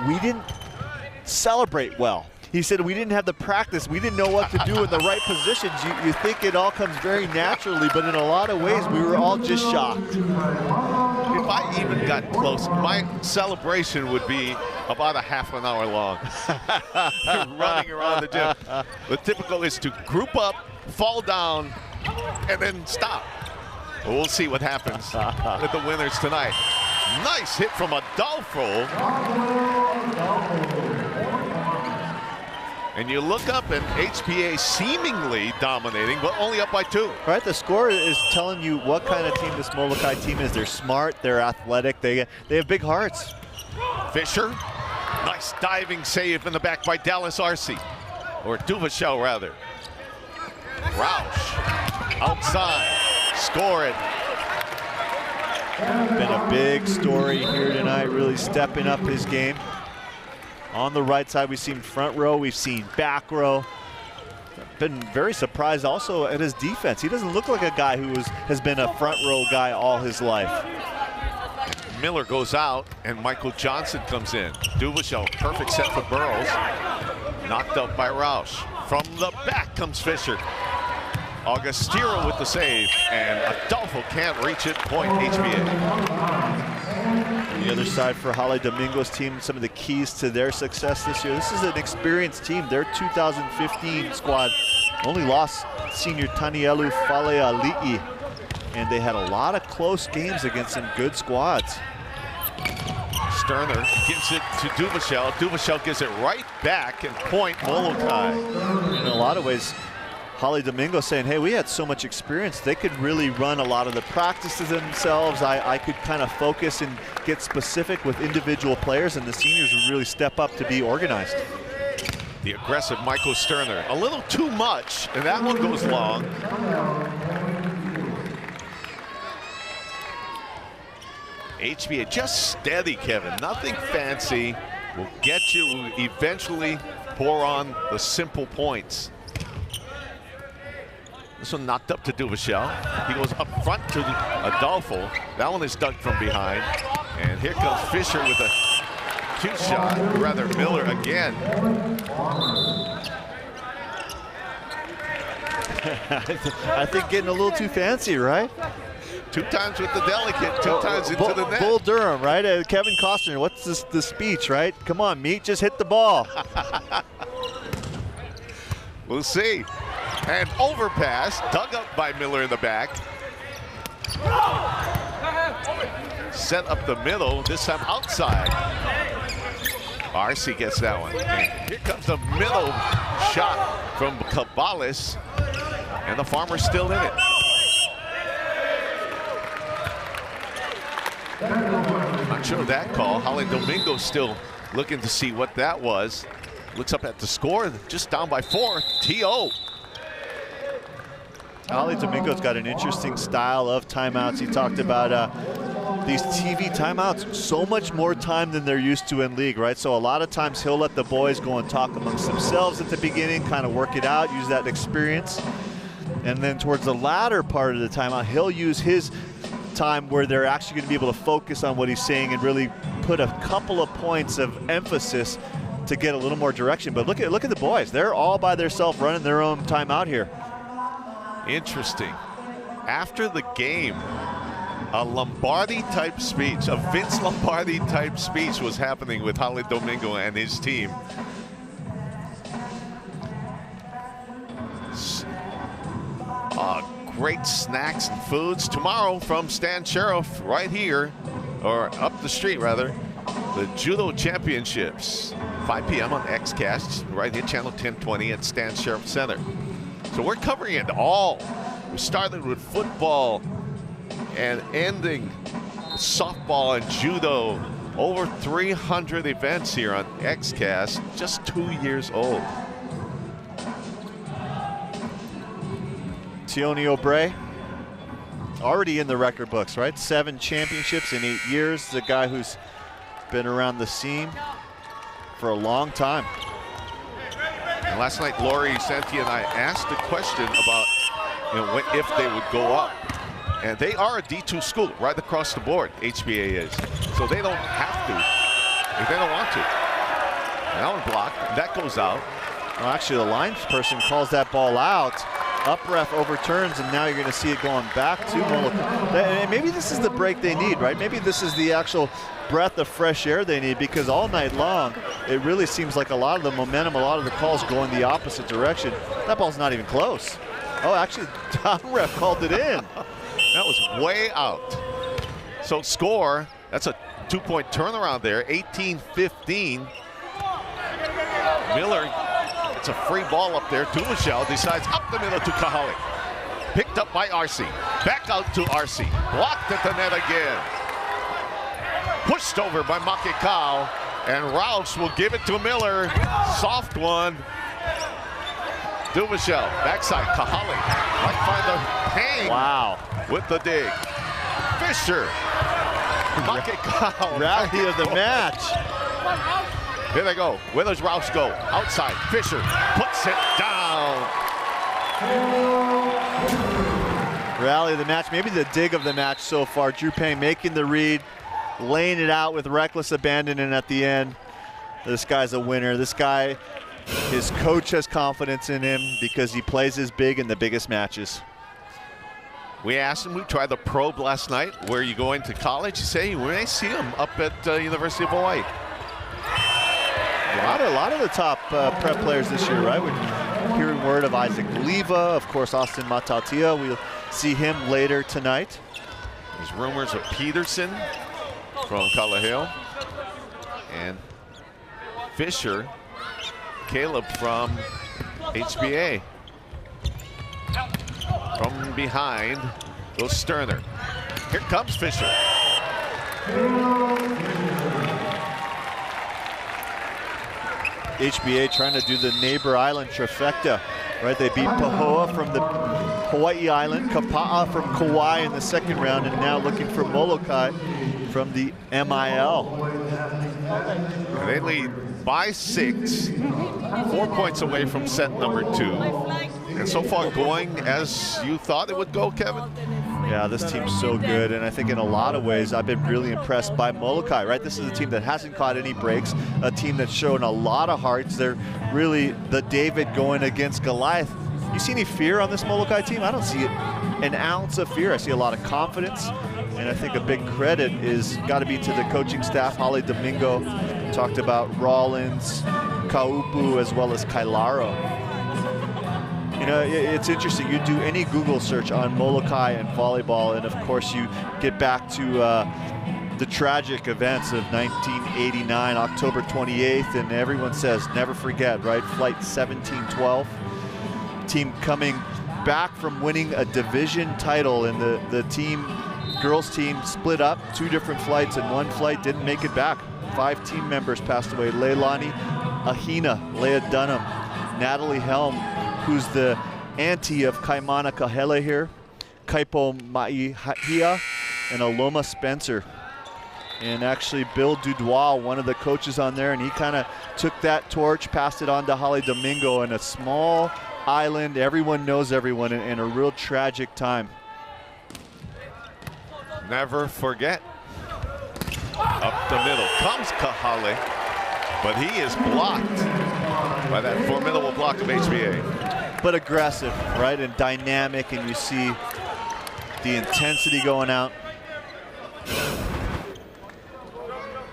we didn't celebrate well. He said we didn't have the practice. We didn't know what to do in the right positions. You think it all comes very naturally, but in a lot of ways, we were all just shocked. If I even got close, my celebration would be about a half an hour long. Running around the gym. The typical is to group up, fall down, and then stop. But we'll see what happens with the winners tonight. Nice hit from Adolfo. And you look up and HPA seemingly dominating, but only up by 2. Right, the score is telling you what kind of team this Molokai team is. They're smart, they're athletic, they have big hearts. Fisher, nice diving save in the back by Dallas Arce, or Duvachel rather. Roush, outside, score it. Been a big story here tonight, really stepping up his game. On the right side, we've seen front row, we've seen back row. Been very surprised also at his defense. He doesn't look like a guy who has been a front row guy all his life. Miller goes out and Michael Johnson comes in. Duvachel, perfect set for Burrows. Knocked up by Roush. From the back comes Fisher. Augustero with the save, and Adolfo can't reach it. Point HBA. On the other side for Holly Domingo's team, some of the keys to their success this year. This is an experienced team. Their 2015 squad only lost senior Tanielu Faleali'i, and they had a lot of close games against some good squads. Sterner gives it to Duvachel. Duvachel gives it right back, and point Molokai. In a lot of ways, Holly Domingo saying, hey, we had so much experience, they could really run a lot of the practices themselves. I could kind of focus and get specific with individual players, and the seniors would really step up to be organized. The aggressive Michael Sterner, a little too much, and that one goes long. HBA just steady, Kevin, nothing fancy. Will get you eventually pour on the simple points. This one knocked up to Duvachel. He goes up front to Adolfo. That one is dug from behind. And here comes Fisher with a cute shot, or rather Miller again. I think getting a little too fancy, right? 2 times with the delicate, 2 times into the net. Bull Durham, right? Kevin Costner, what's the speech, right? Come on, meat, just hit the ball. We'll see. And overpass, dug up by Miller in the back. Set up the middle, this time outside. Arce gets that one. And here comes the middle shot from Caballes, and the Farmer's still in it. Not sure of that call. Holly Domingo still looking to see what that was. Looks up at the score, just down by 4, TO. Holly Domingo's got an interesting style of timeouts. He talked about these TV timeouts, so much more time than they're used to in league, right? So a lot of times he'll let the boys go and talk amongst themselves at the beginning, kind of work it out, use that experience. And then towards the latter part of the timeout, he'll use his time where they're actually going to be able to focus on what he's saying and really put a couple of points of emphasis to get a little more direction. But look at the boys. They're all by themselves running their own timeout here. Interesting. After the game, a Lombardi-type speech, a Vince Lombardi-type speech was happening with Holly Domingo and his team. Great snacks and foods tomorrow from Stan Sheriff right here, or up the street rather. The Judo Championships, 5 p.m. on XCast, right here, channel 1020 at Stan Sheriff Center. So we're covering it all. We started with football and ending softball and judo. Over 300 events here on XCast, just 2 years old. Tioni O'Bray, already in the record books, right? 7 championships in 8 years. The guy who's been around the scene for a long time. And last night, Lori Santi and I asked a question about, if they would go up. And they are a D2 school right across the board, HBA is. So they don't have to if they don't want to. And that one blocked, and that goes out. Well, actually, the line person calls that ball out. Up ref overturns, and now you're going to see it going back to Molokai. Maybe this is the break they need, right? Maybe this is the actual breath of fresh air they need, because all night long, it really seems like a lot of the momentum, a lot of the calls go in the opposite direction. That ball's not even close. Oh, actually, down ref called it in. That was way out. So score, that's a 2-point turnaround there, 18-15. Miller, it's a free ball up there. Duvachel decides up the middle to Kahale. Picked up by Arce. Back out to Arce. Blocked at the net again. Pushed over by Makekau. And Rouse will give it to Miller. Soft one. Dumichel, backside, Kahale. Might find the hang. Wow. With the dig. Fisher. Rally of the match. Here they go. Where does Rouse go? Outside. Fisher puts it down. Rally of the match. Maybe the dig of the match so far. Drew Payne making the read, laying it out with reckless abandon, and at the end, this guy's a winner. This guy, his coach has confidence in him because he plays his big in the biggest matches. We asked him, we tried the probe last night. Where are you going to college? He said, we may see him up at University of Hawaii. A lot of the top prep players this year, right? We're hearing word of Isaac Leva, of course, Austin Matautia. We'll see him later tonight. There's rumors of Peterson from Kalaheo. And Fisher, Caleb from HBA. From behind goes Sterner. Here comes Fisher. HBA trying to do the neighbor island trifecta, right? They beat Pahoa from the Hawaii Island, Kapa'a from Kauai in the second round, and now looking for Molokai from the MIL. And they lead by 6, 4 points away from set number 2. And so far going as you thought it would go, Kevin? Yeah, this team's so good, and I think in a lot of ways I've been really impressed by Molokai, right? This is a team that hasn't caught any breaks, a team that's shown a lot of hearts. They're really the David going against Goliath. You see any fear on this Molokai team? I don't see an ounce of fear. I see a lot of confidence, and I think a big credit is got to be to the coaching staff. Holly Domingo talked about Rollins, Kaupu, as well as Kailaro. You know, it's interesting. You do any Google search on Molokai and volleyball, and of course you get back to the tragic events of 1989, October 28th, and everyone says, never forget, right? Flight 1712. Team coming back from winning a division title, and the team, girls team, split up 2 different flights, and one flight didn't make it back. 5 team members passed away. Leilani Ahina, Leah Dunham, Natalie Helm, who's the auntie of Kaimana Kahele here, Kaipo Maihia, and Aloma Spencer. And actually Bill Dudois, one of the coaches on there, and he kind of took that torch, passed it on to Holly Domingo, in a small island, everyone knows everyone, in a real tragic time. Never forget. Up the middle comes Kahale, but he is blocked by that formidable block of HBA. But aggressive, right, and dynamic, and you see the intensity going out.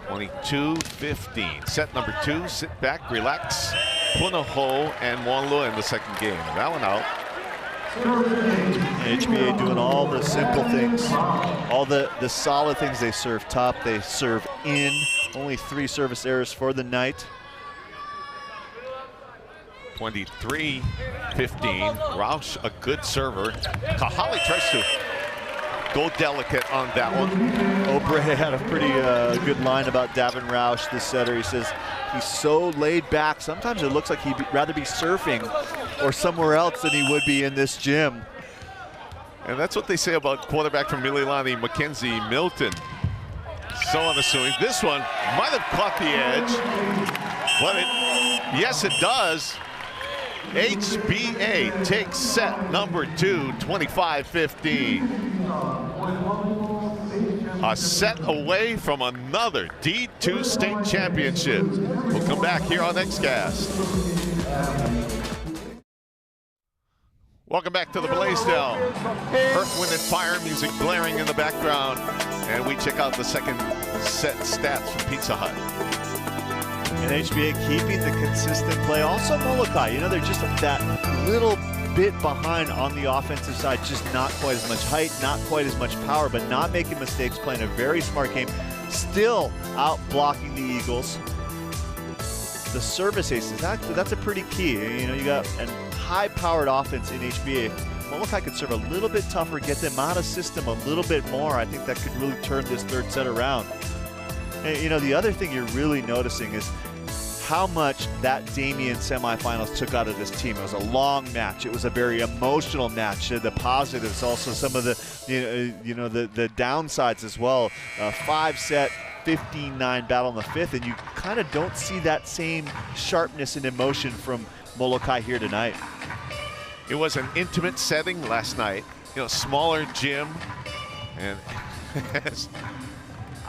22-15. Set number 2. Sit back, relax. Punahou and Wonlua in the second game. That one out. HBA doing all the simple things, all the solid things. They serve top, they serve in. Only 3 service errors for the night. 23-15. Roush, a good server. Kahale tries to go delicate on that one. Obre had a pretty good line about Davin Roush, the setter. He says he's so laid back. Sometimes it looks like he'd rather be surfing or somewhere else than he would be in this gym. And that's what they say about quarterback from Mililani, Mackenzie Milton. So unassuming. This one might have caught the edge, but yes, it does. HBA takes set number 2, 25-15. A set away from another D2 state championship. We'll come back here on Xcast. Welcome back to the Blaisdell. Earth, Wind, and Fire music blaring in the background. And we check out the second set stats from Pizza Hut. And HBA keeping the consistent play. Also Molokai, you know, they're just that little bit behind on the offensive side, just not quite as much height, not quite as much power, but not making mistakes, playing a very smart game, still out blocking the Eagles. The service aces, that's a pretty key. You know, you got a high-powered offense in HBA. Molokai could serve a little bit tougher, get them out of system a little bit more. I think that could really turn this third set around. And, you know, the other thing you're really noticing is how much that Damien semifinals took out of this team. It was a long match. It was a very emotional match. The positives, also some of the the downsides as well. 5-set, 15-9 battle in the 5th, and you kind of don't see that same sharpness and emotion from Molokai here tonight. It was an intimate setting last night. You know, smaller gym, and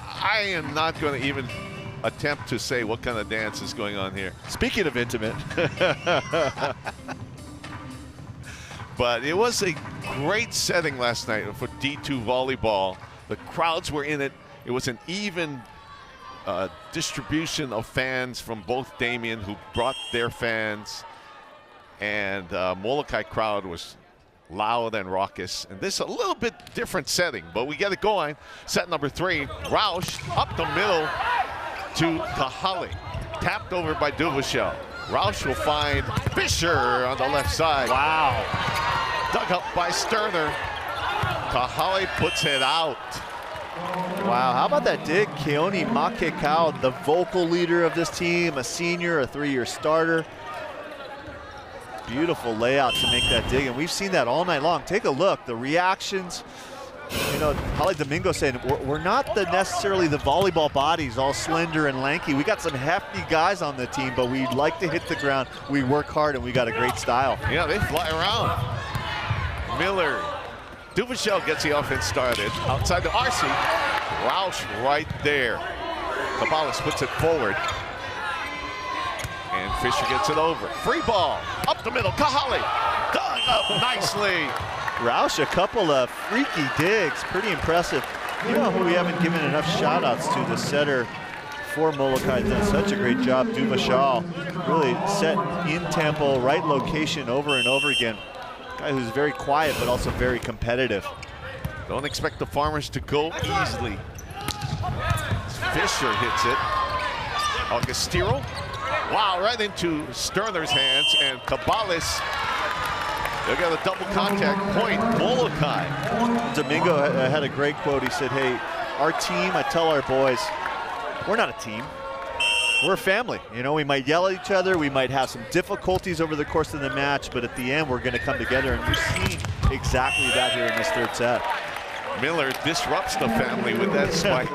I am not going to even attempt to say what kind of dance is going on here. Speaking of intimate. But it was a great setting last night for D2 volleyball. The crowds were in it. It was an even distribution of fans from both Damien, who brought their fans, and Molokai crowd was loud and raucous. And this is a little bit different setting, but we get it going. Set number 3, Rausch up the middle to Kahale, tapped over by Dubuchel. Rausch will find Fisher on the left side. Wow. Dug up by Sterner. Kahale puts it out. Wow, how about that dig? Keone Makekau, the vocal leader of this team, a senior, a 3-year starter. Beautiful layout to make that dig, and we've seen that all night long. Take a look, the reactions. You know, Holly Domingo saying we're not necessarily the volleyball bodies, all slender and lanky. We got some hefty guys on the team, but we like to hit the ground. We work hard, and we got a great style. Yeah, they fly around. Miller, Dubuchel gets the offense started outside the RC. Rausch right there. Cabales puts it forward, and Fisher gets it over. Free ball up the middle. Kahale dug up nicely. Rausch, a couple of freaky digs, pretty impressive. You know who we haven't given enough shout outs to, the setter for Molokai, done such a great job. Dubuchel really set in tempo, right location over and over again. Guy who's very quiet but also very competitive. Don't expect the Farmers to go easily. Fisher hits it. Augustiro, wow, right into Sterner's hands, and Cabales. They got a double contact point, Molokai. Domingo had a great quote. He said, hey, our team, I tell our boys, we're not a team. We're a family. You know, we might yell at each other. We might have some difficulties over the course of the match, but at the end, we're going to come together. And we've seen exactly that here in this 3rd set. Miller disrupts the family with that spike.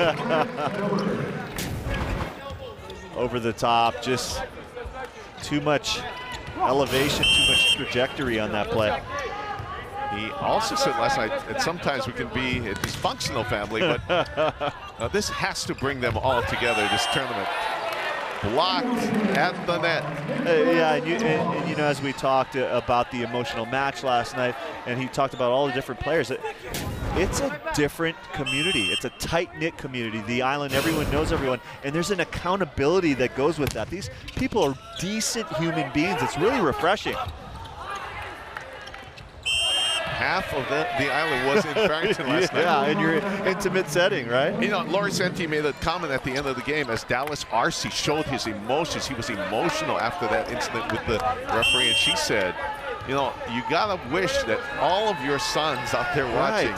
Over the top, just too much elevation, too much trajectory on that play. He also said last night that sometimes we can be a dysfunctional family, but this has to bring them all together, this tournament. Blocked at the net. Yeah, and you know, as we talked about the emotional match last night, and he talked about all the different players, it's a different community. It's a tight-knit community. The island, everyone knows everyone, and there's an accountability that goes with that. These people are decent human beings. It's really refreshing. Half of the island was in Farrington last night. Yeah, in your intimate setting, right? You know, Laurie Senti made a comment at the end of the game as Dallas RC showed his emotions. He was emotional after that incident with the referee, and she said, you know, you gotta wish that all of your sons out there watching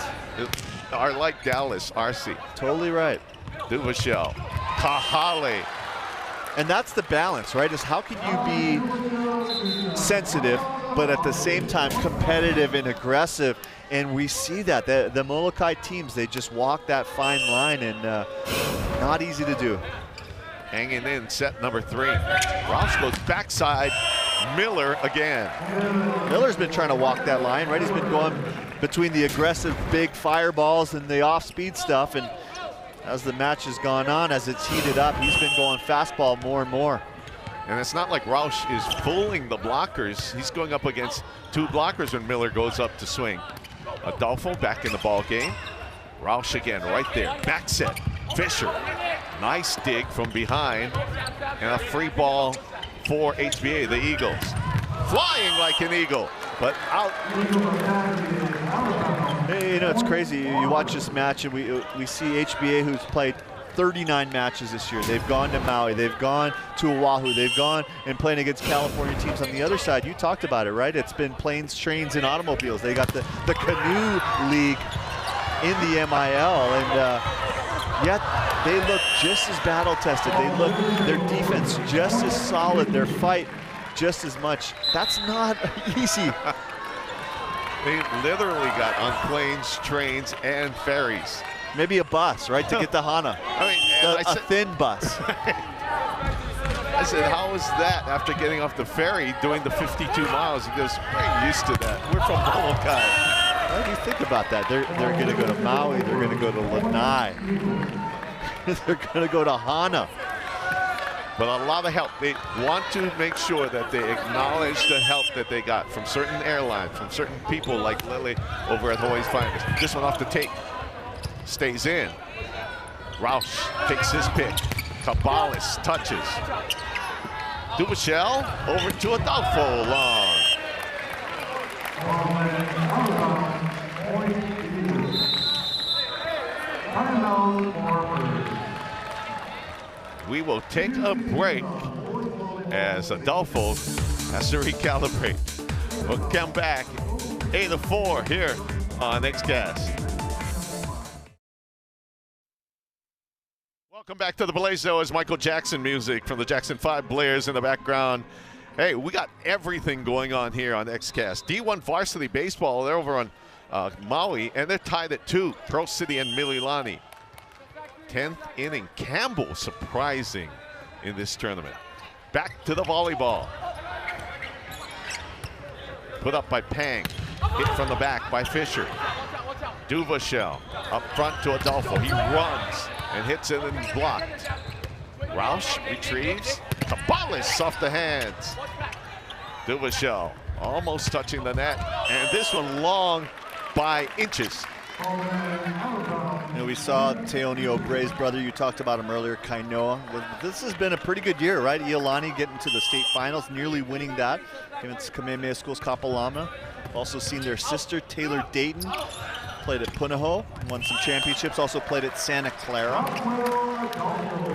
are like Dallas RC. Totally right. Dubuchel, Kahale. And that's the balance, right? Is how can you be sensitive, but at the same time competitive and aggressive? And we see that. The Molokai teams, they just walk that fine line, and not easy to do. Hanging in set number 3. Rausch goes backside. Miller again. Miller's been trying to walk that line, right? He's been going between the aggressive big fireballs and the off-speed stuff, and as the match has gone on, as it's heated up, he's been going fastball more and more. And it's not like Rausch is fooling the blockers. He's going up against 2 blockers when Miller goes up to swing. Adolfo back in the ball game. Rausch again right there. Back set. Fisher. Nice dig from behind. And a free ball for HBA, the Eagles. Flying like an eagle, but out. You know, it's crazy. You watch this match, and we see HBA, who's played 39 matches this year. They've gone to Maui, they've gone to Oahu, they've gone and playing against California teams. On the other side, you talked about it, right? It's been planes, trains, and automobiles. They got the canoe league in the MIL, and yet they look just as battle-tested. They look, their defense just as solid, their fight just as much. That's not easy. They literally got on planes, trains, and ferries. Maybe a bus, right, to get to Hana. I mean, a thin bus. I said, how is that after getting off the ferry doing the 52 miles? He goes, we're used to that. We're from Molokai. What do you think about that? They're going to go to Maui. They're going to go to Lanai. They're going to go to Hana. But a lot of help. They want to make sure that they acknowledge the help that they got from certain airlines, from certain people like Lily over at Hawaii's Finest. This one off the take. Stays in. Roush takes his pick. Cabalas touches. Dubuchel over to Adolfo long. We will take a break as Adolfo has to recalibrate. We'll come back 8-4 here on XCast. Welcome back to the Blaze Show as Michael Jackson music from the Jackson 5 blares in the background. Hey, we got everything going on here on XCast. D1 Varsity Baseball, they're over on Maui, and they're tied at 2. Pro City and Mililani. 10th inning, Campbell surprising in this tournament. Back to the volleyball. Put up by Pang. Hit from the back by Fisher. Dubuchel up front to Adolfo. He runs and hits it and blocked. Roush retrieves. Cabalas off the hands. Dubuchel almost touching the net. And this one long by inches. You know, we saw Teoni O'Brea's brother, you talked about him earlier, Kainoa. This has been a pretty good year, right? Iolani getting to the state finals, nearly winning that against Kamehameha Schools Kapalama. Also seen their sister, Taylor Dayton, played at Punahou, won some championships, also played at Santa Clara.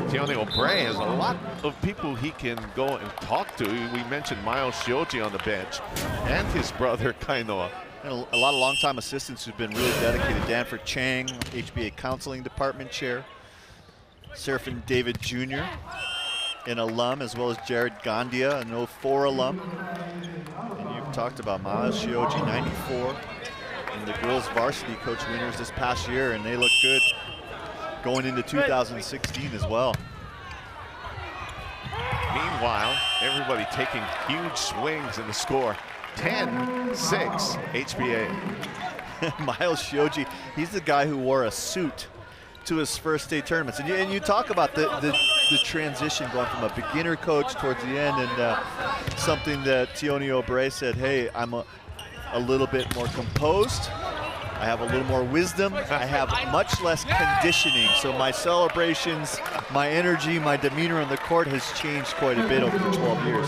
Teoni O'Brea has a lot of people he can go and talk to. We mentioned Miles Shioji on the bench and his brother, Kainoa. And a lot of longtime assistants who've been really dedicated. Danford Chang, HBA Counseling Department Chair. Seraphin David Jr., an alum, as well as Jared Gandia, an 04 alum. And you've talked about Miles Shioji, 94. And the girls varsity coach winners this past year, and they look good going into 2016 as well. Meanwhile, everybody taking huge swings in the score. 10-6 HBA. Miles Shioji, he's the guy who wore a suit to his first state tournaments. And you talk about the transition going from a beginner coach towards the end, and something that Teoni O'Brea said, hey, I'm a little bit more composed. I have a little more wisdom. I have much less conditioning. So my celebrations, my energy, my demeanor on the court has changed quite a bit over the 12 years,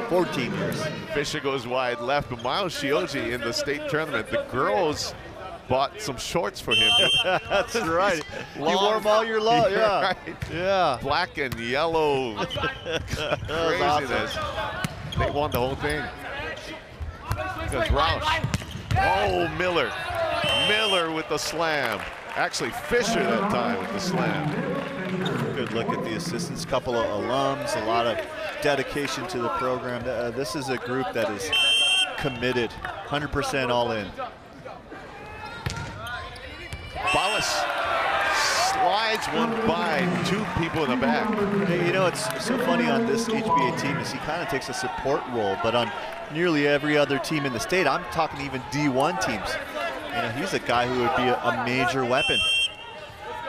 14 years. Fisher goes wide left, but Miles Shioji in the state tournament, the girls bought some shorts for him. That's right. You wore them all year long, yeah. Right. Yeah. Black and yellow. Craziness. Awesome. They won the whole thing. Because Roush. Oh, Miller. Miller with the slam. Actually, Fisher that time with the slam. Good look at the assistants, couple of alums, a lot of dedication to the program. This is a group that is committed, 100% all in. Ballas slides one by, 2 people in the back. Hey, you know, it's so funny on this HBA team is he kind of takes a support role, but on nearly every other team in the state, I'm talking even D1 teams, you know, he's a guy who would be a major weapon.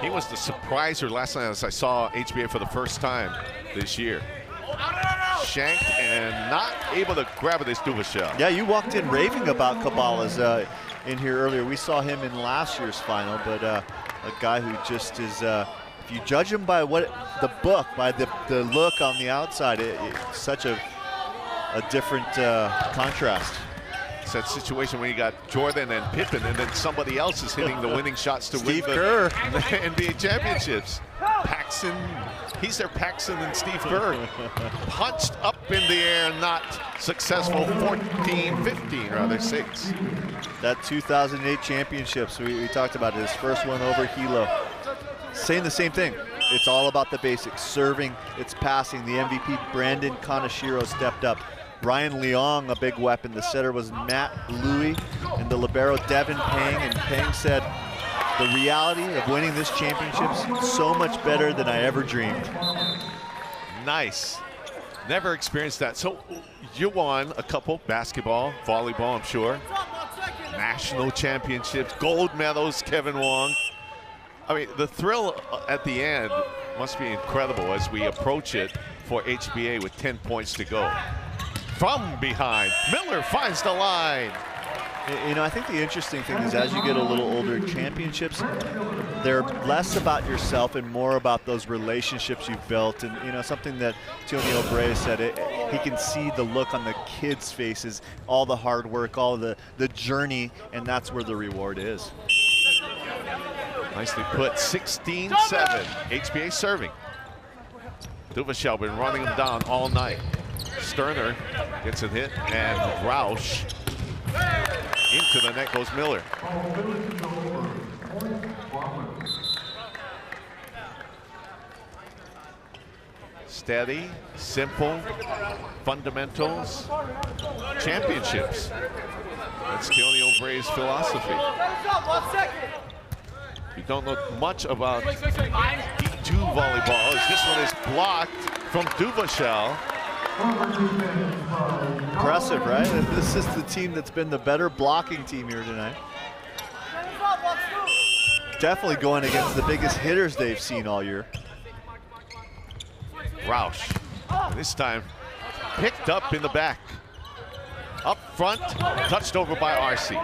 He was the surpriser last night as I saw HBA for the first time this year. Shanked and not able to grab it, this Dubuchel. Yeah, you walked in raving about Cabalas in here earlier. We saw him in last year's final, but a guy who just is, if you judge him by the book, by the look on the outside, it's such a different contrast. It's that situation where you got Jordan and Pippen, and then somebody else is hitting the winning shots to Steve win Kerr. the NBA championships. Paxson, he's their Paxson and Steve Kerr. Punched up in the air, not successful. 15 rather, 6. That 2008 championships, we talked about it, his first one over Hilo. Saying the same thing. it's all about the basics. Serving, it's passing. The MVP, Brandon Kaneshiro, stepped up. Ryan Leong, a big weapon. The setter was Matt Louie, and the libero, Devin Pang. And Pang said, the reality of winning this championship's so much better than I ever dreamed. Nice. Never experienced that. So you won a couple, basketball, volleyball, I'm sure. National championships, gold medals, Kevin Wong. I mean, the thrill at the end must be incredible as we approach it for HBA with 10 points to go. From behind, Miller finds the line. You know, I think the interesting thing is as you get a little older, championships, they're less about yourself and more about those relationships you've built. And, you know, something that Tony O'Bray said, he can see the look on the kids' faces, all the hard work, all the journey, and that's where the reward is. Nicely put, 16-7, HBA serving. Duvachel been running him down all night. Sterner gets a hit, and Roush. Into the net goes Miller. Steady, simple, fundamentals, championships. That's Tony O'Bray's philosophy. You don't know much about D2 volleyball, as this one is blocked from Duvachel. Impressive, right? This is the team that's been the better blocking team here tonight. Definitely going against the biggest hitters they've seen all year. Roush, this time picked up in the back. Up front, touched over by RC.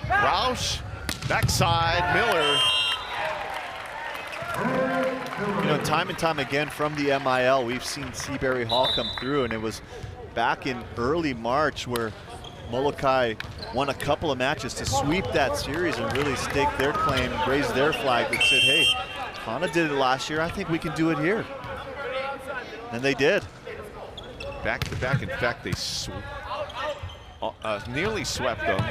Roush, backside, Miller. You know, time and time again from the MIL, we've seen Seabury Hall come through, and it was back in early March where Molokai won a couple of matches to sweep that series and really stake their claim, raise their flag that said, hey, Hana did it last year, I think we can do it here. And they did. Back to back, in fact, they nearly swept them.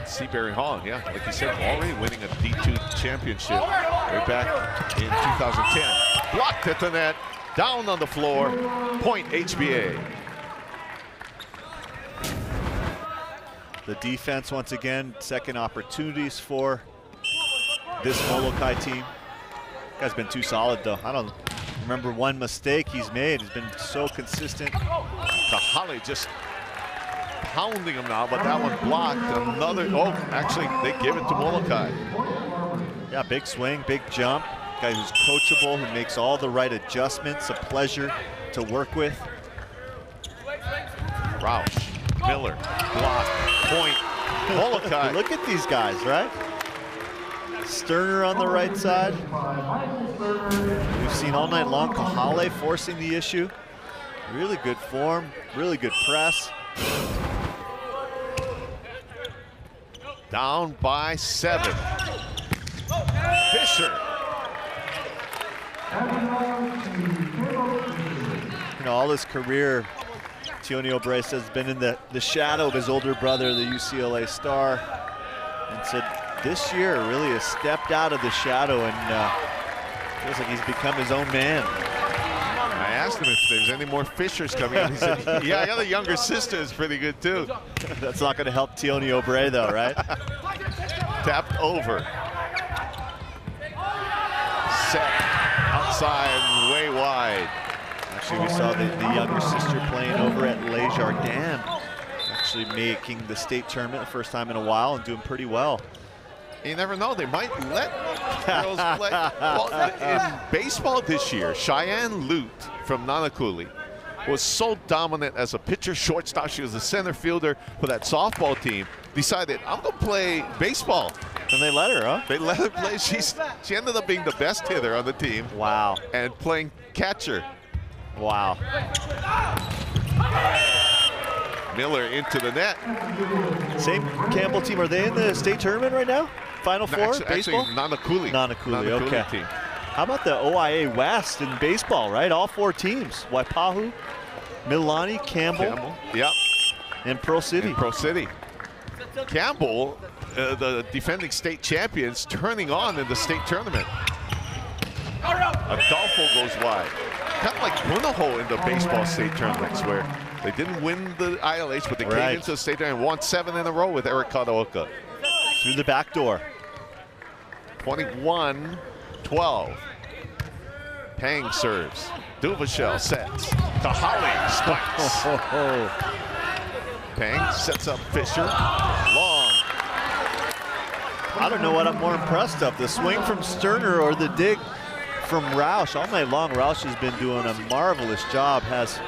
Seabury Hall, yeah, like you said, already winning a D2 championship way back in 2010. Blocked at the net, down on the floor, point HBA. The defense, once again, second opportunities for this Molokai team. Guy's been too solid, though. I don't remember one mistake he's made. He's been so consistent. Kahale just pounding him now, but that one blocked. Another, oh, actually, they give it to Molokai. Yeah, big swing, big jump. Guy who's coachable, who makes all the right adjustments, a pleasure to work with. Roush, Miller, block, point, Molokai. Look at these guys, right? Sterner on the right side. We've seen all night long Kahale forcing the issue. Really good form, really good press. Down by 7. Fisher. You know, all his career, Tony O'Bray says, has been in the shadow of his older brother, the UCLA star, and said this year really has stepped out of the shadow and feels like he's become his own man. I asked him if there's any more Fishers coming in. He said, yeah, I got a younger sister who's pretty good too. That's not going to help Tony O'Bray though, right? Tapped over. Set outside, way wide. Actually, we saw the younger sister playing over at Les Jardins, actually making the state tournament the first time in a while and doing pretty well. You never know, they might let girls play. Well, in baseball this year, Cheyenne Lute from Nanakuli was so dominant as a pitcher, shortstop. She was a center fielder for that softball team. Decided, I'm going to play baseball. And they let her, huh? They let her play. She ended up being the best hitter on the team. Wow. And playing catcher. Wow. Miller into the net. Same Campbell team. Are they in the state tournament right now? Final four, baseball? Nanakuli. Nanakuli, okay. Team. How about the OIA West in baseball, right? All 4 teams. Waipahu, Mililani, Campbell. Yep. And Pearl City. Pearl City. Campbell, the defending state champions, turning on in the state tournament. Adolfo goes wide. Kind of like Punahou in the baseball state tournaments where they didn't win the ILH, but they came into the state tournament and won 7 in a row with Eric Kataoka. Through the back door. 21-12. Pang serves. Duvachel sets. Kahale spikes. Pang sets up Fisher. Long. I don't know what I'm more impressed of, the swing from Sterner or the dig from Roush. All night long, Roush has been doing a marvelous job. Has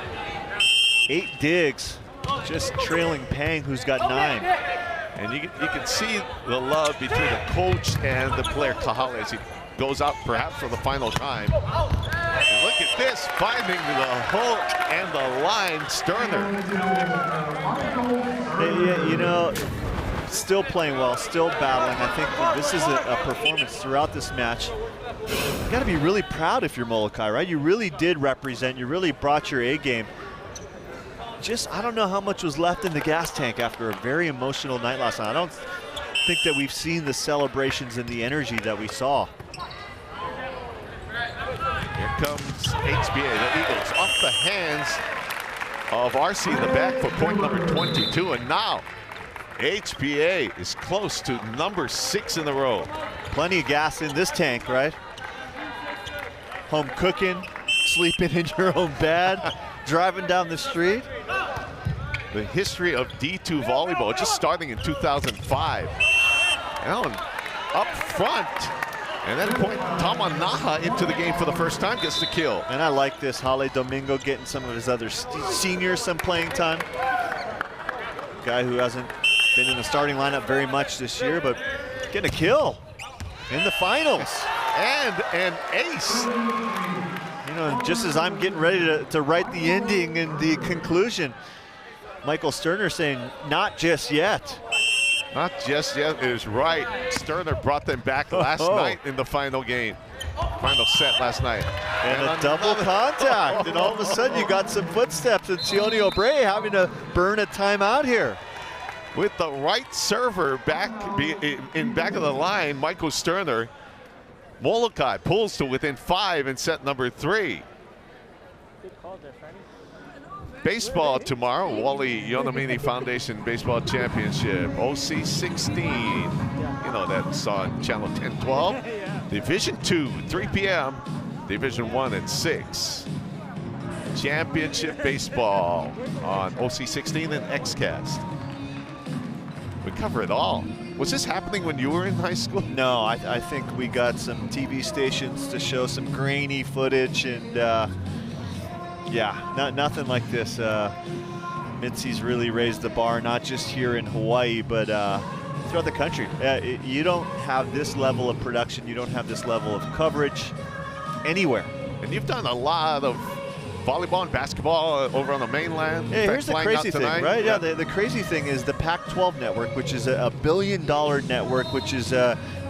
8 digs, just trailing Pang, who's got 9. And you can see the love between the coach and the player Kahale as he goes out perhaps for the final time. And look at this, finding the hook and the line, Sterner. You know, still playing well, still battling. I think this is a performance throughout this match. You got to be really proud if you're Molokai, right? You really did represent, you really brought your A game. Just, I don't know how much was left in the gas tank after a very emotional night last night. I don't think that we've seen the celebrations and the energy that we saw. Here comes HBA, the Eagles, off the hands of RC in the back for point number 22. And now HBA is close to number 6 in a row. Plenty of gas in this tank, right? Home cooking, sleeping in your own bed, driving down the street. The history of D2 volleyball just starting in 2005. Allen up front. And then point Tamanaha into the game for the first time, gets the kill. And I like this, Hale Domingo getting some of his other seniors some playing time. Guy who hasn't been in the starting lineup very much this year, but getting a kill in the finals. And an ace. You know, just as I'm getting ready to write the ending and the conclusion, Michael Sterner saying, not just yet. Not just yet is right. Sterner brought them back last night in the final game. Final set last night. And a double contact. And all of a sudden you got some footsteps and Tioni O'Bray having to burn a timeout here. With the right server back in back of the line, Michael Sterner, Molokai pulls to within 5 in set number 3. Baseball tomorrow, Wally Yonomini Foundation Baseball Championship, OC 16. You know that's on channel 1012. Division 2, 3 p.m. Division 1 at 6. Championship Baseball on OC 16 and XCast. We cover it all. Was this happening when you were in high school? No, I think we got some TV stations to show some grainy footage and yeah, nothing like this. Mitzi's really raised the bar, not just here in Hawaii, but throughout the country. You don't have this level of production, you don't have this level of coverage anywhere. And you've done a lot of volleyball and basketball over on the mainland. Yeah, here's the crazy thing, right? Yeah, the crazy thing is the Pac-12 network, which is a $1 billion network, which is,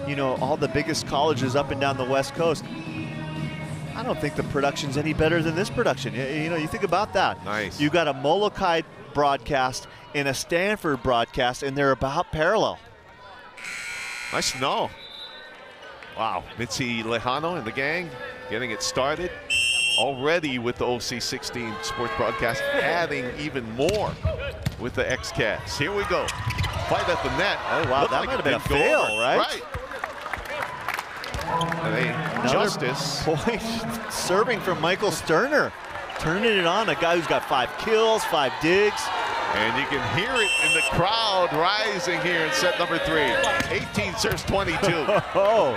you know, all the biggest colleges up and down the West Coast. I don't think the production's any better than this production. You know, you think about that. Nice. You got a Molokai broadcast and a Stanford broadcast, and they're about parallel. Nice to know. Wow, Mitzi Lejano and the gang getting it started already with the OC 16 sports broadcast, adding even more with the XCast. Here we go. Fight at the net. Oh, wow, that might have been a fail, right? Right. Justice. Point serving from Michael Sterner. Turning it on, a guy who's got 5 kills, 5 digs. And you can hear it in the crowd rising here in set number 3. 18 serves 22.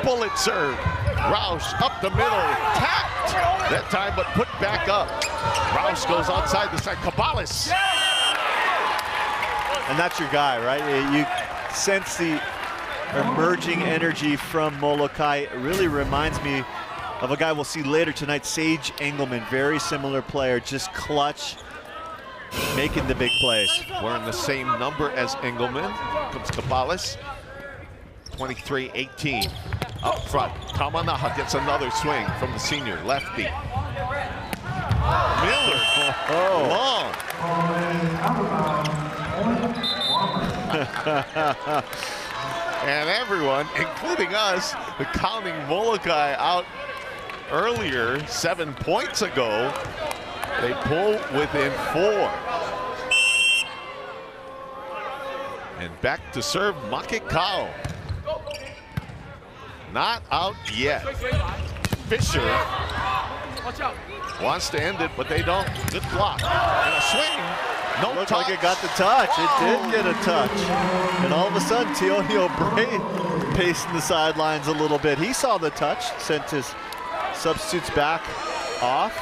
Bullet serve. Roush up the middle. Tapped that time, but put back up. Roush goes outside the side. Cabales. And that's your guy, right? You sense the emerging energy from Molokai. It really reminds me of a guy we'll see later tonight, Sage Engelman. Very similar player, just clutch, making the big plays. Wearing the same number as Engelman. Comes Cabales. 23-18. Up front, Tamanaha gets another swing from the senior lefty. Miller, long. And everyone, including us, counting Molokai out earlier, 7 points ago. They pull within 4. And back to serve Makikao. Not out yet. Fisher wants to end it, but they don't. Good block. And a swing. No Looked touch. like it got the touch. It did get a touch. And all of a sudden, Teone O'Bray pacing the sidelines a little bit. He saw the touch, sent his substitutes back off.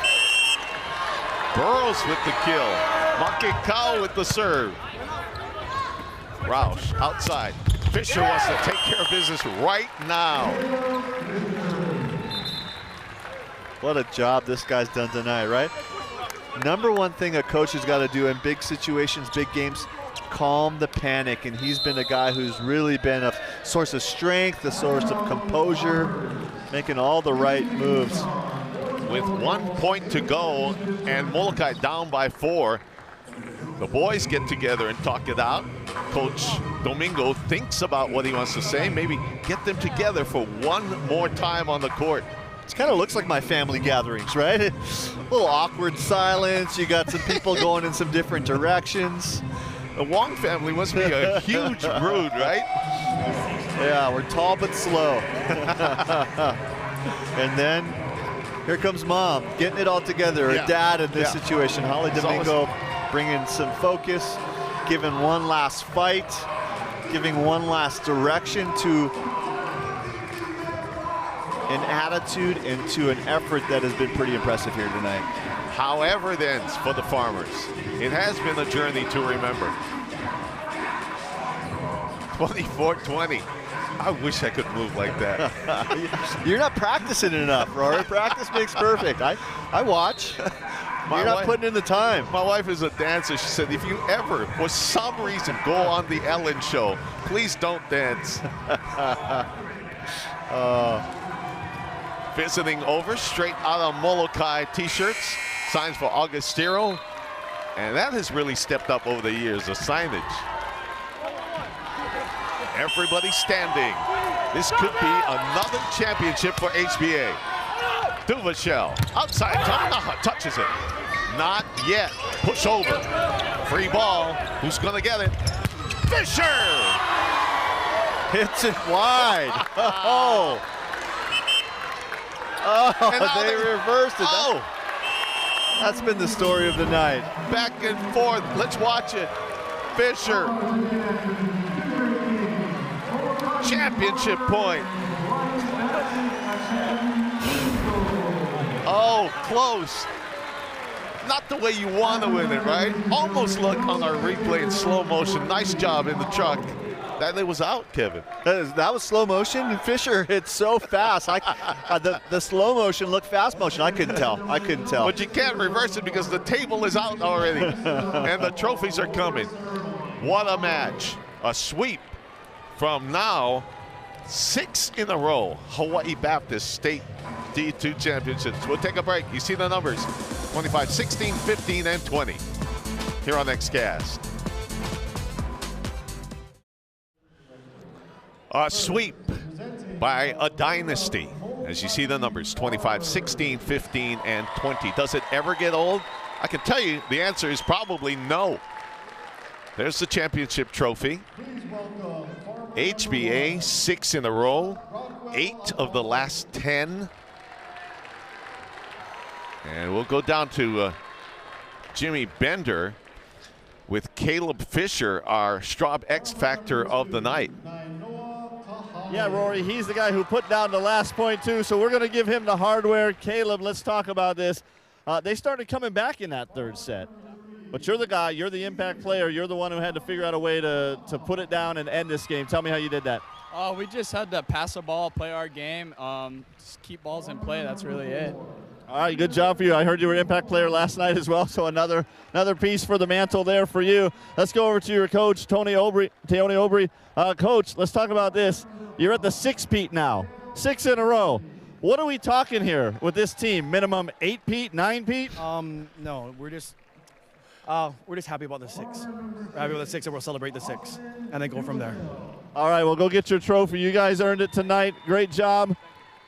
Burrows with the kill. Makikao with the serve. Roush outside. Fisher wants to take care of business right now. What a job this guy's done tonight, right? Number one thing a coach has got to do in big situations, big games, calm the panic. And he's been a guy who's really been a source of strength, a source of composure, making all the right moves. With 1 point to go and Molokai down by 4, the boys get together and talk it out. Coach Domingo thinks about what he wants to say. Maybe get them together for one more time on the court. It kind of looks like my family gatherings, right? A little awkward silence. You got some people going in some different directions. The Wong family must be a huge brood, right? Yeah, we're tall but slow. And then here comes mom, getting it all together. Her dad in this situation. Holly Domingo bringing some focus, giving one last fight, giving one last direction to an attitude and to an effort that has been pretty impressive here tonight. However then, for the Farmers, it has been a journey to remember. 24-20. I wish I could move like that. You're not practicing enough, Rory. Practice makes perfect. I watch. You're not putting in the time. My wife is a dancer. She said, if you ever, for some reason, go on the Ellen show, please don't dance. Visiting over, straight out of Molokai t-shirts. Signs for Augustero. And that has really stepped up over the years, the signage. Everybody standing. This could be another championship for HBA. Duvachel, outside, Tamanaha touches it. Not yet, push over. Free ball, who's gonna get it? Fisher! Hits it wide. Oh, they reversed it. Oh! That's been the story of the night. Back and forth, let's watch it. Fisher. Championship point. Oh, close. Not the way you want to win it, right? Almost look on our replay in slow motion. Nice job in the truck. That it was out, Kevin. That was slow motion. Fisher hit so fast. The slow motion looked fast motion. I couldn't tell. But you can't reverse it because the table is out already. And the trophies are coming. What a match. A sweep from now 6 in a row. Hawaii Baptist State D2 Championships. We'll take a break. You see the numbers. 25, 16, 15, and 20. Here on XCast. A sweep by a dynasty. As you see the numbers, 25, 16, 15, and 20. Does it ever get old? I can tell you the answer is probably no. There's the championship trophy. HBA, 6 in a row. 8 of the last 10. And we'll go down to Jimmy Bender with Caleb Fisher, our Straub X Factor of the night. Yeah, Rory, he's the guy who put down the last point too, so we're going to give him the hardware. Caleb, let's talk about this. They started coming back in that third set, but you're the guy, you're the impact player, you're the one who had to figure out a way to put it down and end this game. Tell me how you did that. We just had to pass the ball, play our game, just keep balls in play. That's really it. All right, good job for you. I heard you were an impact player last night as well, so another piece for the mantle there for you. Let's go over to your coach, Teone O'Bray. Coach, let's talk about this. You're at the 6-peat now, 6 in a row. What are we talking here with this team? Minimum 8-peat, 9-peat? No, we're just happy about the 6. We're happy with the 6, and we'll celebrate the 6, and then go from there. All right, well, go get your trophy. You guys earned it tonight. Great job.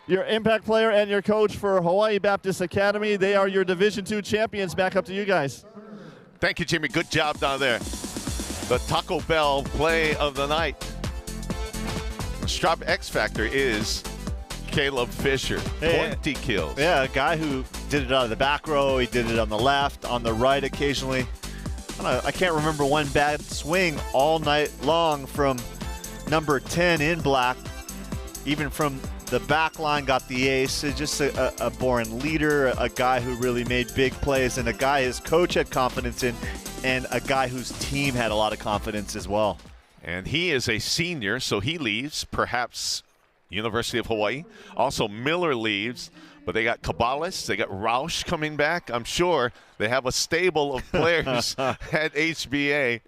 your impact player and your coach for Hawaii Baptist Academy. They are your Division II champions. Back up to you guys. Thank you, Jimmy. Good job down there. The Taco Bell play of the night. The Straub X Factor is Caleb Fisher, 20 kills. Yeah, a guy who did it out of the back row. He did it on the left, on the right occasionally. I can't remember one bad swing all night long from number 10 in black. Even from the back line, got the ace. Just a born leader, a guy who really made big plays, and a guy his coach had confidence in, and a guy whose team had a lot of confidence as well. And he is a senior, so he leaves, perhaps University of Hawaii. Also, Miller leaves, but they got Cabales, they got Roush coming back. I'm sure they have a stable of players at HBA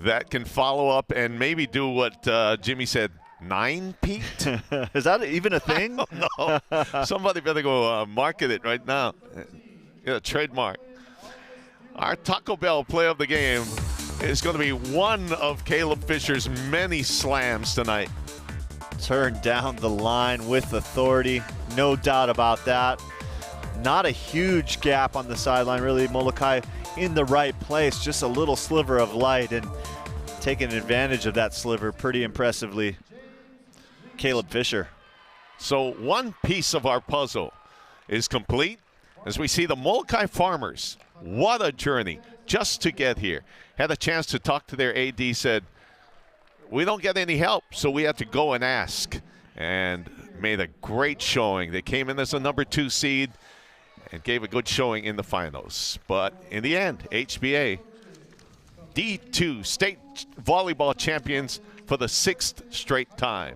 that can follow up and maybe do what Jimmy said, 9 Pete? Is that even a thing? I don't know. Somebody better go market it right now. Trademark. Our Taco Bell play of the game is going to be one of Caleb Fisher's many slams tonight. Turned down the line with authority, no doubt about that. Not a huge gap on the sideline, really. Molokai in the right place, just a little sliver of light, and taking advantage of that sliver pretty impressively. Caleb Fisher. So one piece of our puzzle is complete as we see the Molokai Farmers. What a journey just to get here. Had a chance to talk to their AD, said, we don't get any help, so we have to go and ask. And made a great showing. They came in as a number 2 seed and gave a good showing in the finals. But in the end, HBA, D2 state volleyball champions for the 6th straight time.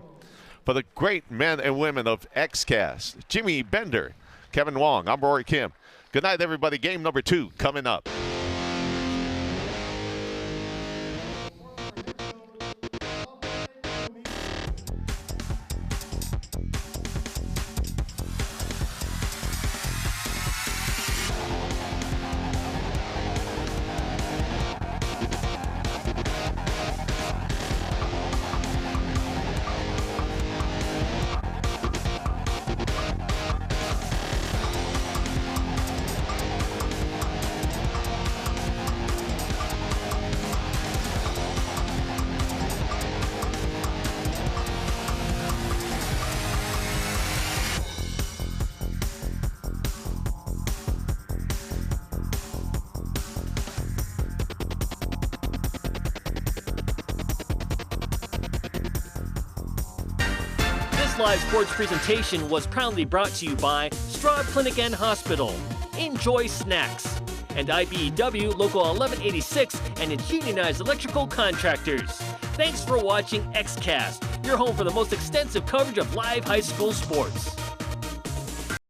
For the great men and women of XCast, Jimmy Bender, Kevin Wong, I'm Rory Kim. Good night, everybody. Game number 2 coming up. Live sports presentation was proudly brought to you by Straub Clinic and Hospital, Enjoy Snacks, and IBEW Local 1186 and its unionized electrical contractors. Thanks for watching XCast, your home for the most extensive coverage of live high school sports.